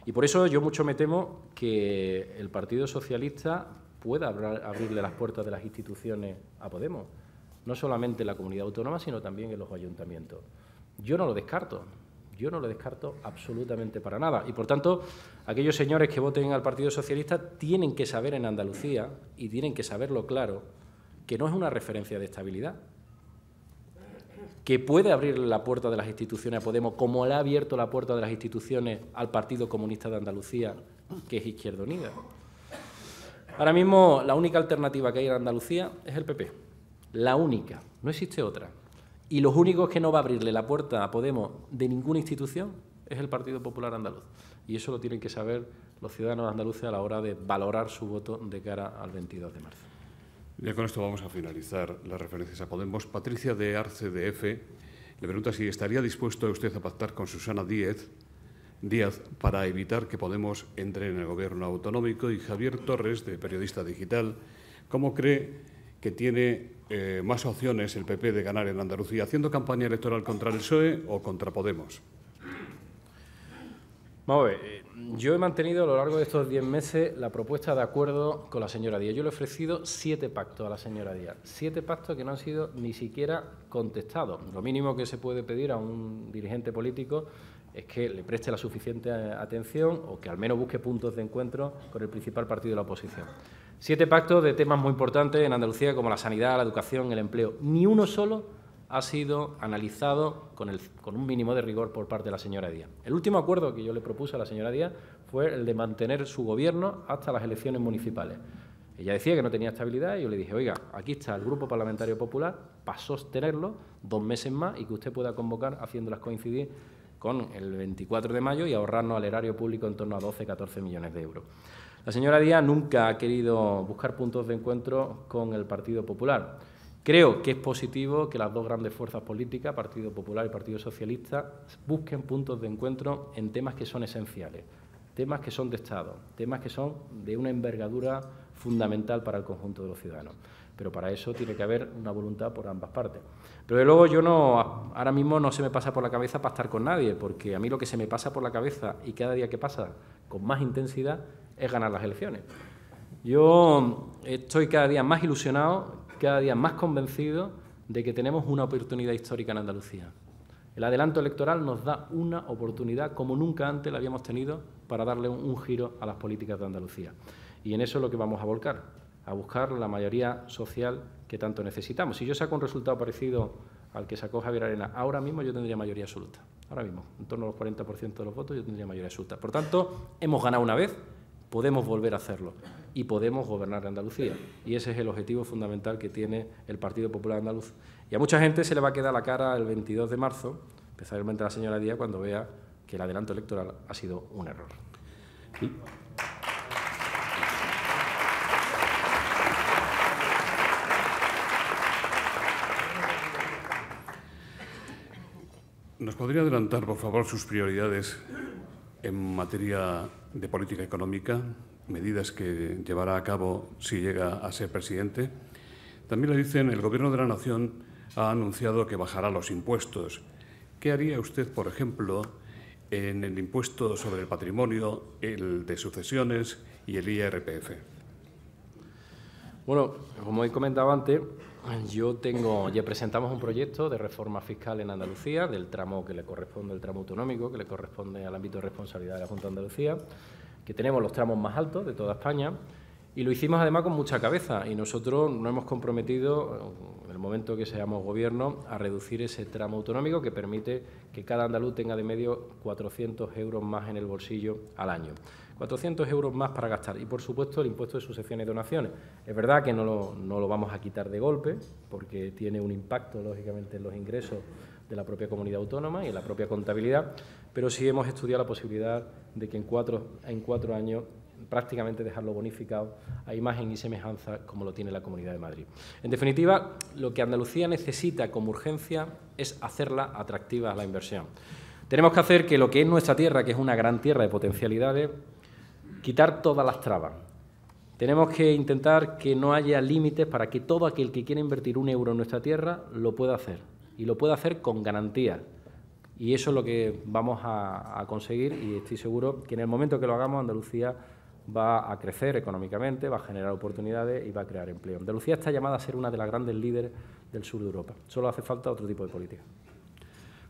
Y por eso yo mucho me temo que el Partido Socialista pueda abrirle las puertas de las instituciones a Podemos, no solamente en la comunidad autónoma, sino también en los ayuntamientos. Yo no lo descarto. Yo no lo descarto absolutamente para nada. Y, por tanto, aquellos señores que voten al Partido Socialista tienen que saber en Andalucía, y tienen que saberlo claro, que no es una referencia de estabilidad, que puede abrir la puerta de las instituciones a Podemos, como le ha abierto la puerta de las instituciones al Partido Comunista de Andalucía, que es Izquierda Unida. Ahora mismo, la única alternativa que hay en Andalucía es el PP. La única. No existe otra. Y los únicos que no va a abrirle la puerta a Podemos de ninguna institución es el Partido Popular Andaluz. Y eso lo tienen que saber los ciudadanos andaluces a la hora de valorar su voto de cara al 22 de marzo. Ya con esto vamos a finalizar las referencias a Podemos. Patricia de Arce de EFE le pregunta si estaría dispuesto usted a pactar con Susana Díaz para evitar que Podemos entre en el gobierno autonómico. Y Javier Torres, de Periodista Digital, ¿cómo cree que tiene más opciones el PP de ganar en Andalucía, haciendo campaña electoral contra el PSOE o contra Podemos? Vamos a ver, yo he mantenido a lo largo de estos 10 meses la propuesta de acuerdo con la señora Díaz. Yo le he ofrecido 7 pactos a la señora Díaz, 7 pactos que no han sido ni siquiera contestados. Lo mínimo que se puede pedir a un dirigente político es que le preste la suficiente atención, o que al menos busque puntos de encuentro con el principal partido de la oposición. 7 pactos de temas muy importantes en Andalucía, como la sanidad, la educación, el empleo. Ni uno solo ha sido analizado con un mínimo de rigor por parte de la señora Díaz. El último acuerdo que yo le propuse a la señora Díaz fue el de mantener su gobierno hasta las elecciones municipales. Ella decía que no tenía estabilidad y yo le dije: oiga, aquí está el Grupo Parlamentario Popular para sostenerlo 2 meses más y que usted pueda convocar, haciéndolas coincidir con el 24 de mayo y ahorrarnos al erario público en torno a 12-14 millones de euros. La señora Díaz nunca ha querido buscar puntos de encuentro con el Partido Popular. Creo que es positivo que las dos grandes fuerzas políticas, Partido Popular y Partido Socialista, busquen puntos de encuentro en temas que son esenciales, temas que son de Estado, temas que son de una envergadura fundamental para el conjunto de los ciudadanos. Pero para eso tiene que haber una voluntad por ambas partes. Pero de luego yo ahora mismo no se me pasa por la cabeza pactar con nadie, porque a mí lo que se me pasa por la cabeza, y cada día que pasa con más intensidad, es ganar las elecciones. Yo estoy cada día más ilusionado, cada día más convencido de que tenemos una oportunidad histórica en Andalucía. El adelanto electoral nos da una oportunidad como nunca antes la habíamos tenido para darle un giro a las políticas de Andalucía. Y en eso es lo que vamos a volcar, a buscar la mayoría social que tanto necesitamos. Si yo saco un resultado parecido al que sacó Javier Arenas, ahora mismo yo tendría mayoría absoluta. Ahora mismo, en torno a los 40% de los votos, yo tendría mayoría absoluta. Por tanto, hemos ganado una vez, podemos volver a hacerlo y podemos gobernar Andalucía. Y ese es el objetivo fundamental que tiene el Partido Popular Andaluz. Y a mucha gente se le va a quedar la cara el 22 de marzo, especialmente a la señora Díaz, cuando vea que el adelanto electoral ha sido un error. ¿Nos podría adelantar, por favor, sus prioridades en materia de política económica, medidas que llevará a cabo si llega a ser presidente? También le dicen, el Gobierno de la Nación ha anunciado que bajará los impuestos. ¿Qué haría usted, por ejemplo, en el impuesto sobre el patrimonio, el de sucesiones y el IRPF? Bueno, como he comentado antes, ya presentamos un proyecto de reforma fiscal en Andalucía, del tramo que le corresponde, el tramo autonómico, que le corresponde al ámbito de responsabilidad de la Junta de Andalucía, que tenemos los tramos más altos de toda España, y lo hicimos además con mucha cabeza, y nosotros nos hemos comprometido, en el momento que seamos gobierno, a reducir ese tramo autonómico que permite que cada andaluz tenga de medio 400 euros más en el bolsillo al año. 400 euros más para gastar y, por supuesto, el impuesto de sucesiones y donaciones. Es verdad que no lo vamos a quitar de golpe porque tiene un impacto, lógicamente, en los ingresos de la propia comunidad autónoma y en la propia contabilidad, pero sí hemos estudiado la posibilidad de que en cuatro años prácticamente dejarlo bonificado a imagen y semejanza como lo tiene la Comunidad de Madrid. En definitiva, lo que Andalucía necesita como urgencia es hacerla atractiva a la inversión. Tenemos que hacer que lo que es nuestra tierra, que es una gran tierra de potencialidades, quitar todas las trabas. Tenemos que intentar que no haya límites para que todo aquel que quiera invertir un euro en nuestra tierra lo pueda hacer, y lo pueda hacer con garantía. Y eso es lo que vamos a conseguir, y estoy seguro que en el momento que lo hagamos, Andalucía va a crecer económicamente, va a generar oportunidades y va a crear empleo. Andalucía está llamada a ser una de las grandes líderes del sur de Europa. Solo hace falta otro tipo de política.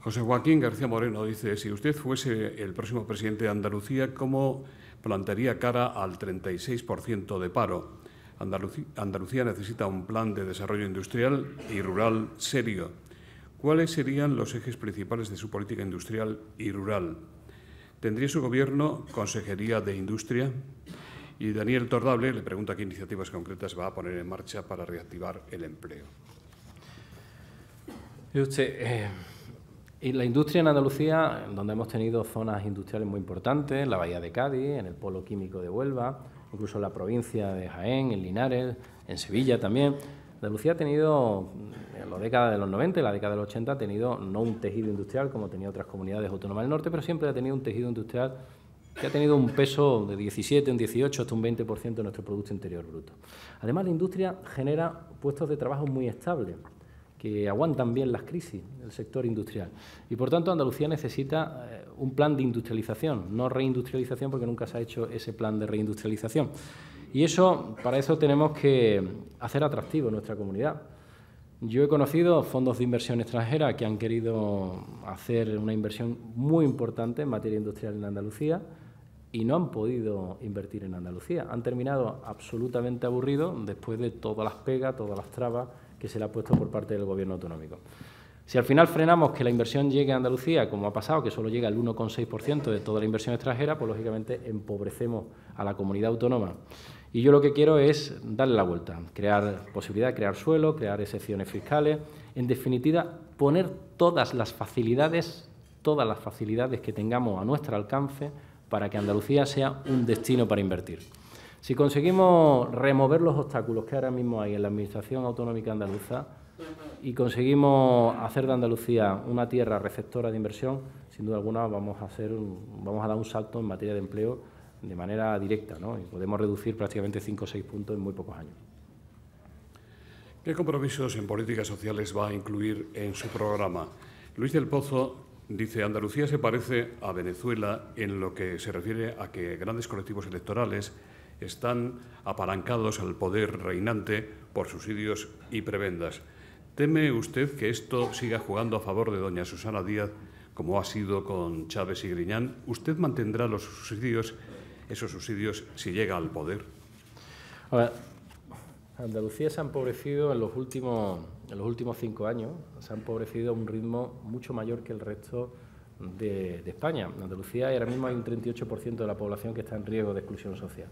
José Joaquín García Moreno dice, si usted fuese el próximo presidente de Andalucía, ¿cómo plantaría cara al 36% de paro? Andalucía necesita un plan de desarrollo industrial y rural serio. ¿Cuáles serían los ejes principales de su política industrial y rural? ¿Tendría su Gobierno Consejería de Industria? Y Daniel Tordable le pregunta qué iniciativas concretas va a poner en marcha para reactivar el empleo. Y la industria en Andalucía, donde hemos tenido zonas industriales muy importantes, en la Bahía de Cádiz, en el Polo Químico de Huelva, incluso en la provincia de Jaén, en Linares, en Sevilla también. Andalucía ha tenido, en la década de los 90 y la década de los 80, ha tenido no un tejido industrial como tenía otras comunidades autónomas del norte, pero siempre ha tenido un tejido industrial que ha tenido un peso de 17, un 18, hasta un 20% de nuestro Producto Interior Bruto. Además, la industria genera puestos de trabajo muy estables, que aguantan bien las crisis del sector industrial. Y, por tanto, Andalucía necesita un plan de industrialización, no reindustrialización, porque nunca se ha hecho ese plan de reindustrialización. Y para eso tenemos que hacer atractivo nuestra comunidad. Yo he conocido fondos de inversión extranjera que han querido hacer una inversión muy importante en materia industrial en Andalucía y no han podido invertir en Andalucía. Han terminado absolutamente aburridos después de todas las pegas, todas las trabas que se le ha puesto por parte del Gobierno autonómico. Si al final frenamos que la inversión llegue a Andalucía, como ha pasado, que solo llega al 1,6% de toda la inversión extranjera, pues lógicamente empobrecemos a la comunidad autónoma. Y yo lo que quiero es darle la vuelta, crear posibilidad de crear suelo, crear excepciones fiscales, en definitiva, poner todas las facilidades que tengamos a nuestro alcance para que Andalucía sea un destino para invertir. Si conseguimos remover los obstáculos que ahora mismo hay en la Administración Autonómica Andaluza y conseguimos hacer de Andalucía una tierra receptora de inversión, sin duda alguna vamos a dar un salto en materia de empleo de manera directa, ¿no? Y podemos reducir prácticamente 5 o 6 puntos en muy pocos años. ¿Qué compromisos en políticas sociales va a incluir en su programa? Luis del Pozo dice, Andalucía se parece a Venezuela en lo que se refiere a que grandes colectivos electorales están apalancados al poder reinante por subsidios y prebendas. ¿Teme usted que esto siga jugando a favor de doña Susana Díaz, como ha sido con Chávez y Griñán? ¿Usted mantendrá esos subsidios si llega al poder? A ver, Andalucía se ha empobrecido en los últimos 5 años, se ha empobrecido a un ritmo mucho mayor que el resto de España. En Andalucía ahora mismo hay un 38% de la población que está en riesgo de exclusión social,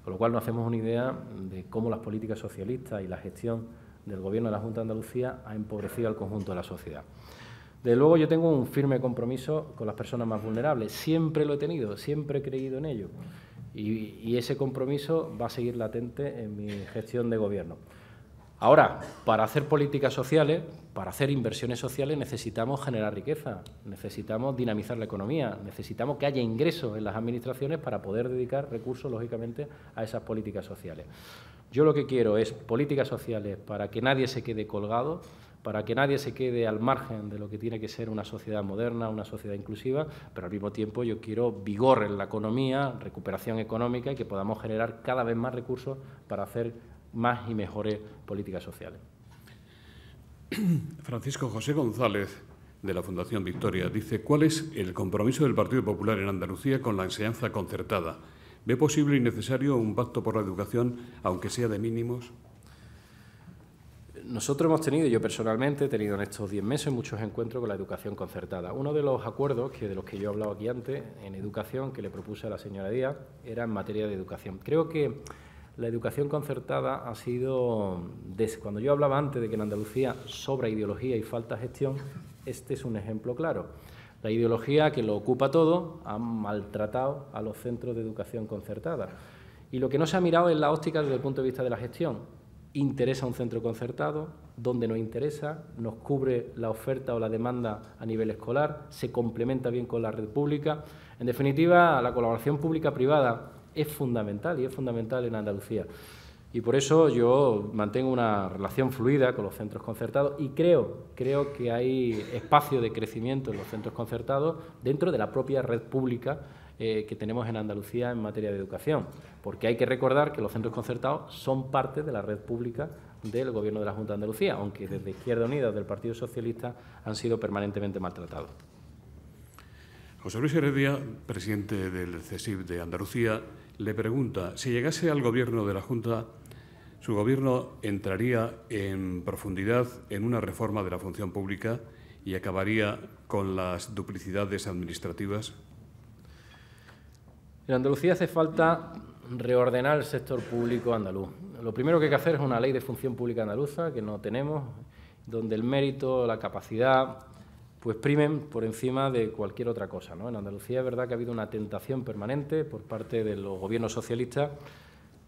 con lo cual nos hacemos una idea de cómo las políticas socialistas y la gestión del Gobierno de la Junta de Andalucía ha empobrecido al conjunto de la sociedad. Desde luego yo tengo un firme compromiso con las personas más vulnerables, siempre lo he tenido, siempre he creído en ello y ese compromiso va a seguir latente en mi gestión de Gobierno. Ahora, para hacer políticas sociales, para hacer inversiones sociales, necesitamos generar riqueza, necesitamos dinamizar la economía, necesitamos que haya ingresos en las administraciones para poder dedicar recursos, lógicamente, a esas políticas sociales. Yo lo que quiero es políticas sociales para que nadie se quede colgado, para que nadie se quede al margen de lo que tiene que ser una sociedad moderna, una sociedad inclusiva, pero al mismo tiempo yo quiero vigor en la economía, recuperación económica y que podamos generar cada vez más recursos para hacer más y mejores políticas sociales. Francisco José González, de la Fundación Victoria, dice: ¿cuál es el compromiso del Partido Popular en Andalucía con la enseñanza concertada? ¿Ve posible y necesario un pacto por la educación, aunque sea de mínimos? Nosotros hemos tenido, yo personalmente he tenido en estos 10 meses muchos encuentros con la educación concertada. Uno de los acuerdos de los que yo he hablado aquí antes en educación que le propuse a la señora Díaz era en materia de educación. Creo que la educación concertada ha sido, cuando yo hablaba antes de que en Andalucía sobra ideología y falta gestión, este es un ejemplo claro. La ideología que lo ocupa todo ha maltratado a los centros de educación concertada. Y lo que no se ha mirado es la óptica desde el punto de vista de la gestión. Interesa un centro concertado, donde nos interesa, nos cubre la oferta o la demanda a nivel escolar, se complementa bien con la red pública. En definitiva, la colaboración pública-privada es fundamental y es fundamental en Andalucía. Y por eso yo mantengo una relación fluida con los centros concertados y creo que hay espacio de crecimiento en los centros concertados dentro de la propia red pública que tenemos en Andalucía en materia de educación, porque hay que recordar que los centros concertados son parte de la red pública del Gobierno de la Junta de Andalucía, aunque desde Izquierda Unida o del Partido Socialista han sido permanentemente maltratados. José Luis Heredia, presidente del CESIF de Andalucía, le pregunta: si llegase al Gobierno de la Junta, ¿su Gobierno entraría en profundidad en una reforma de la función pública y acabaría con las duplicidades administrativas? En Andalucía hace falta reordenar el sector público andaluz. Lo primero que hay que hacer es una ley de función pública andaluza, que no tenemos, donde el mérito, la capacidad, pues primen por encima de cualquier otra cosa, ¿no? En Andalucía es verdad que ha habido una tentación permanente por parte de los gobiernos socialistas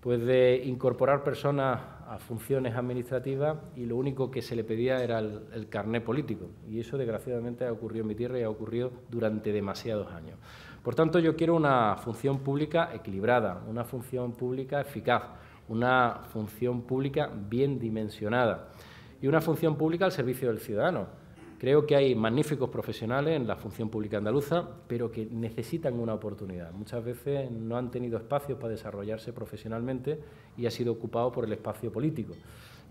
pues de incorporar personas a funciones administrativas y lo único que se le pedía era el carné político. Y eso, desgraciadamente, ha ocurrido en mi tierra y ha ocurrido durante demasiados años. Por tanto, yo quiero una función pública equilibrada, una función pública eficaz, una función pública bien dimensionada y una función pública al servicio del ciudadano. Creo que hay magníficos profesionales en la función pública andaluza, pero que necesitan una oportunidad. Muchas veces no han tenido espacios para desarrollarse profesionalmente y ha sido ocupado por el espacio político.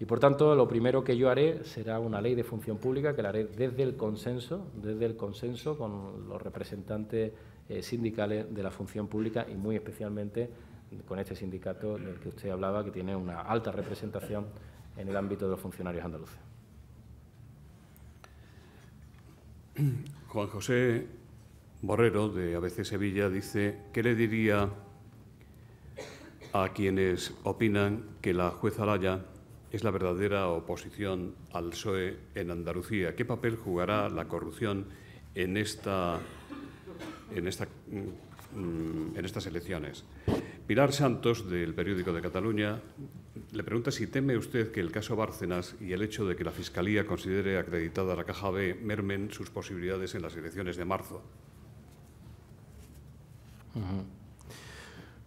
Y, por tanto, lo primero que yo haré será una ley de función pública que la haré desde el consenso con los representantes sindicales de la función pública y muy especialmente con este sindicato del que usted hablaba, que tiene una alta representación en el ámbito de los funcionarios andaluces. Juan José Borrero, de ABC Sevilla, dice: ¿qué le diría a quienes opinan que la juez Alaya es la verdadera oposición al PSOE en Andalucía? ¿Qué papel jugará la corrupción en estas elecciones? Pilar Santos, del Periódico de Cataluña, le pregunta si teme usted que el caso Bárcenas y el hecho de que la Fiscalía considere acreditada la Caja B mermen sus posibilidades en las elecciones de marzo.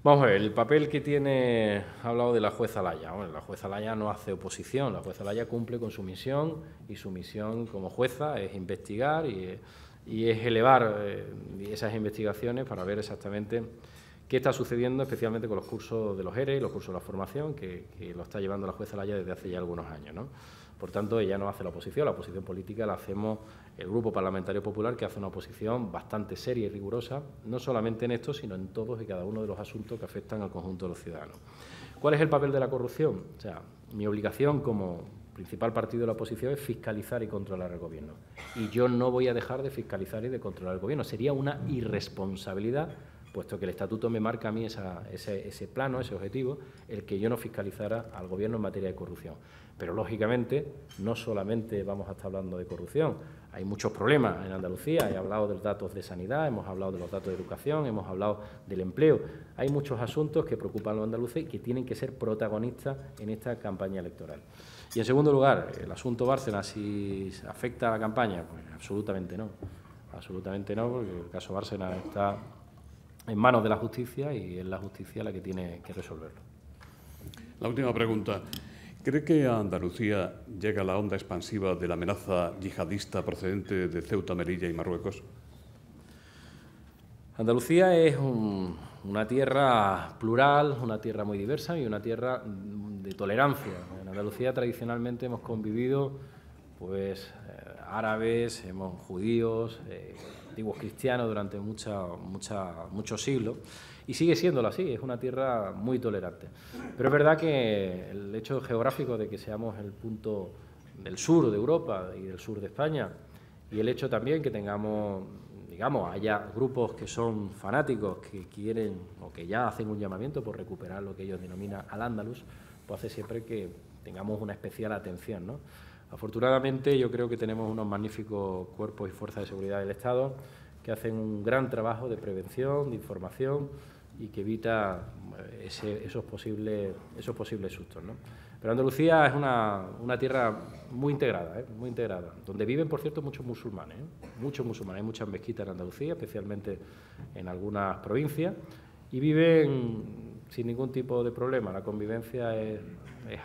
Vamos a ver, el papel que tiene, ha hablado de la juez Alaya. Bueno, la juez Alaya no hace oposición, la juez Alaya cumple con su misión y su misión como jueza es investigar y es elevar esas investigaciones para ver exactamente qué está sucediendo, especialmente con los cursos de los ERE y los cursos de la formación, que lo está llevando la jueza Alaya desde hace ya algunos años, ¿no? Por tanto, ella no hace la oposición política la hacemos el Grupo Parlamentario Popular, que hace una oposición bastante seria y rigurosa, no solamente en esto, sino en todos y cada uno de los asuntos que afectan al conjunto de los ciudadanos. ¿Cuál es el papel de la corrupción? O sea, mi obligación como principal partido de la oposición es fiscalizar y controlar el Gobierno. Y yo no voy a dejar de fiscalizar y de controlar el Gobierno. Sería una irresponsabilidad, puesto que el Estatuto me marca a mí ese plano, ese objetivo, el que yo no fiscalizara al Gobierno en materia de corrupción. Pero, lógicamente, no solamente vamos a estar hablando de corrupción. Hay muchos problemas en Andalucía. He hablado de los datos de sanidad, hemos hablado de los datos de educación, hemos hablado del empleo. Hay muchos asuntos que preocupan a los andaluces y que tienen que ser protagonistas en esta campaña electoral. Y en segundo lugar, el asunto Bárcenas, si afecta a la campaña, pues absolutamente no. Absolutamente no, porque el caso Bárcenas está en manos de la justicia y es la justicia la que tiene que resolverlo. La última pregunta. ¿Cree que a Andalucía llega la onda expansiva de la amenaza yihadista procedente de Ceuta, Melilla y Marruecos? Andalucía es una tierra plural, una tierra muy diversa y una tierra de tolerancia. En Andalucía tradicionalmente hemos convivido pues árabes, judíos, antiguos cristianos durante muchos siglos y sigue siéndolo así, es una tierra muy tolerante. Pero es verdad que el hecho geográfico de que seamos el punto del sur de Europa y del sur de España y el hecho también que tengamos, digamos, haya grupos que son fanáticos, que quieren o que ya hacen un llamamiento por recuperar lo que ellos denominan al-Ándalus, pues hace siempre que tengamos una especial atención, ¿no? Afortunadamente, yo creo que tenemos unos magníficos cuerpos y fuerzas de seguridad del Estado que hacen un gran trabajo de prevención, de información y que evita esos posibles sustos, ¿no? Pero Andalucía es una tierra muy integrada, donde viven, por cierto, muchos musulmanes, Hay muchas mezquitas en Andalucía, especialmente en algunas provincias, y viven sin ningún tipo de problema. La convivencia es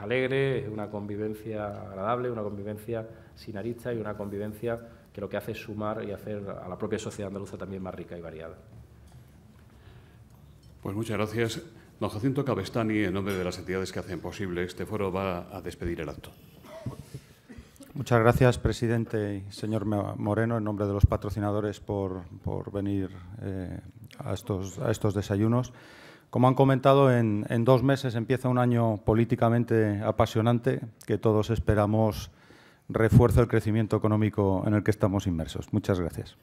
alegre, es una convivencia agradable, una convivencia sin aristas y una convivencia que lo que hace es sumar y hacer a la propia sociedad andaluza también más rica y variada. Pues muchas gracias. Don Jacinto Cabestany, en nombre de las entidades que hacen posible este foro, va a despedir el acto. Muchas gracias, presidente y señor Moreno, en nombre de los patrocinadores por venir a estos desayunos. Como han comentado, en 2 meses empieza un año políticamente apasionante que todos esperamos refuerce el crecimiento económico en el que estamos inmersos. Muchas gracias.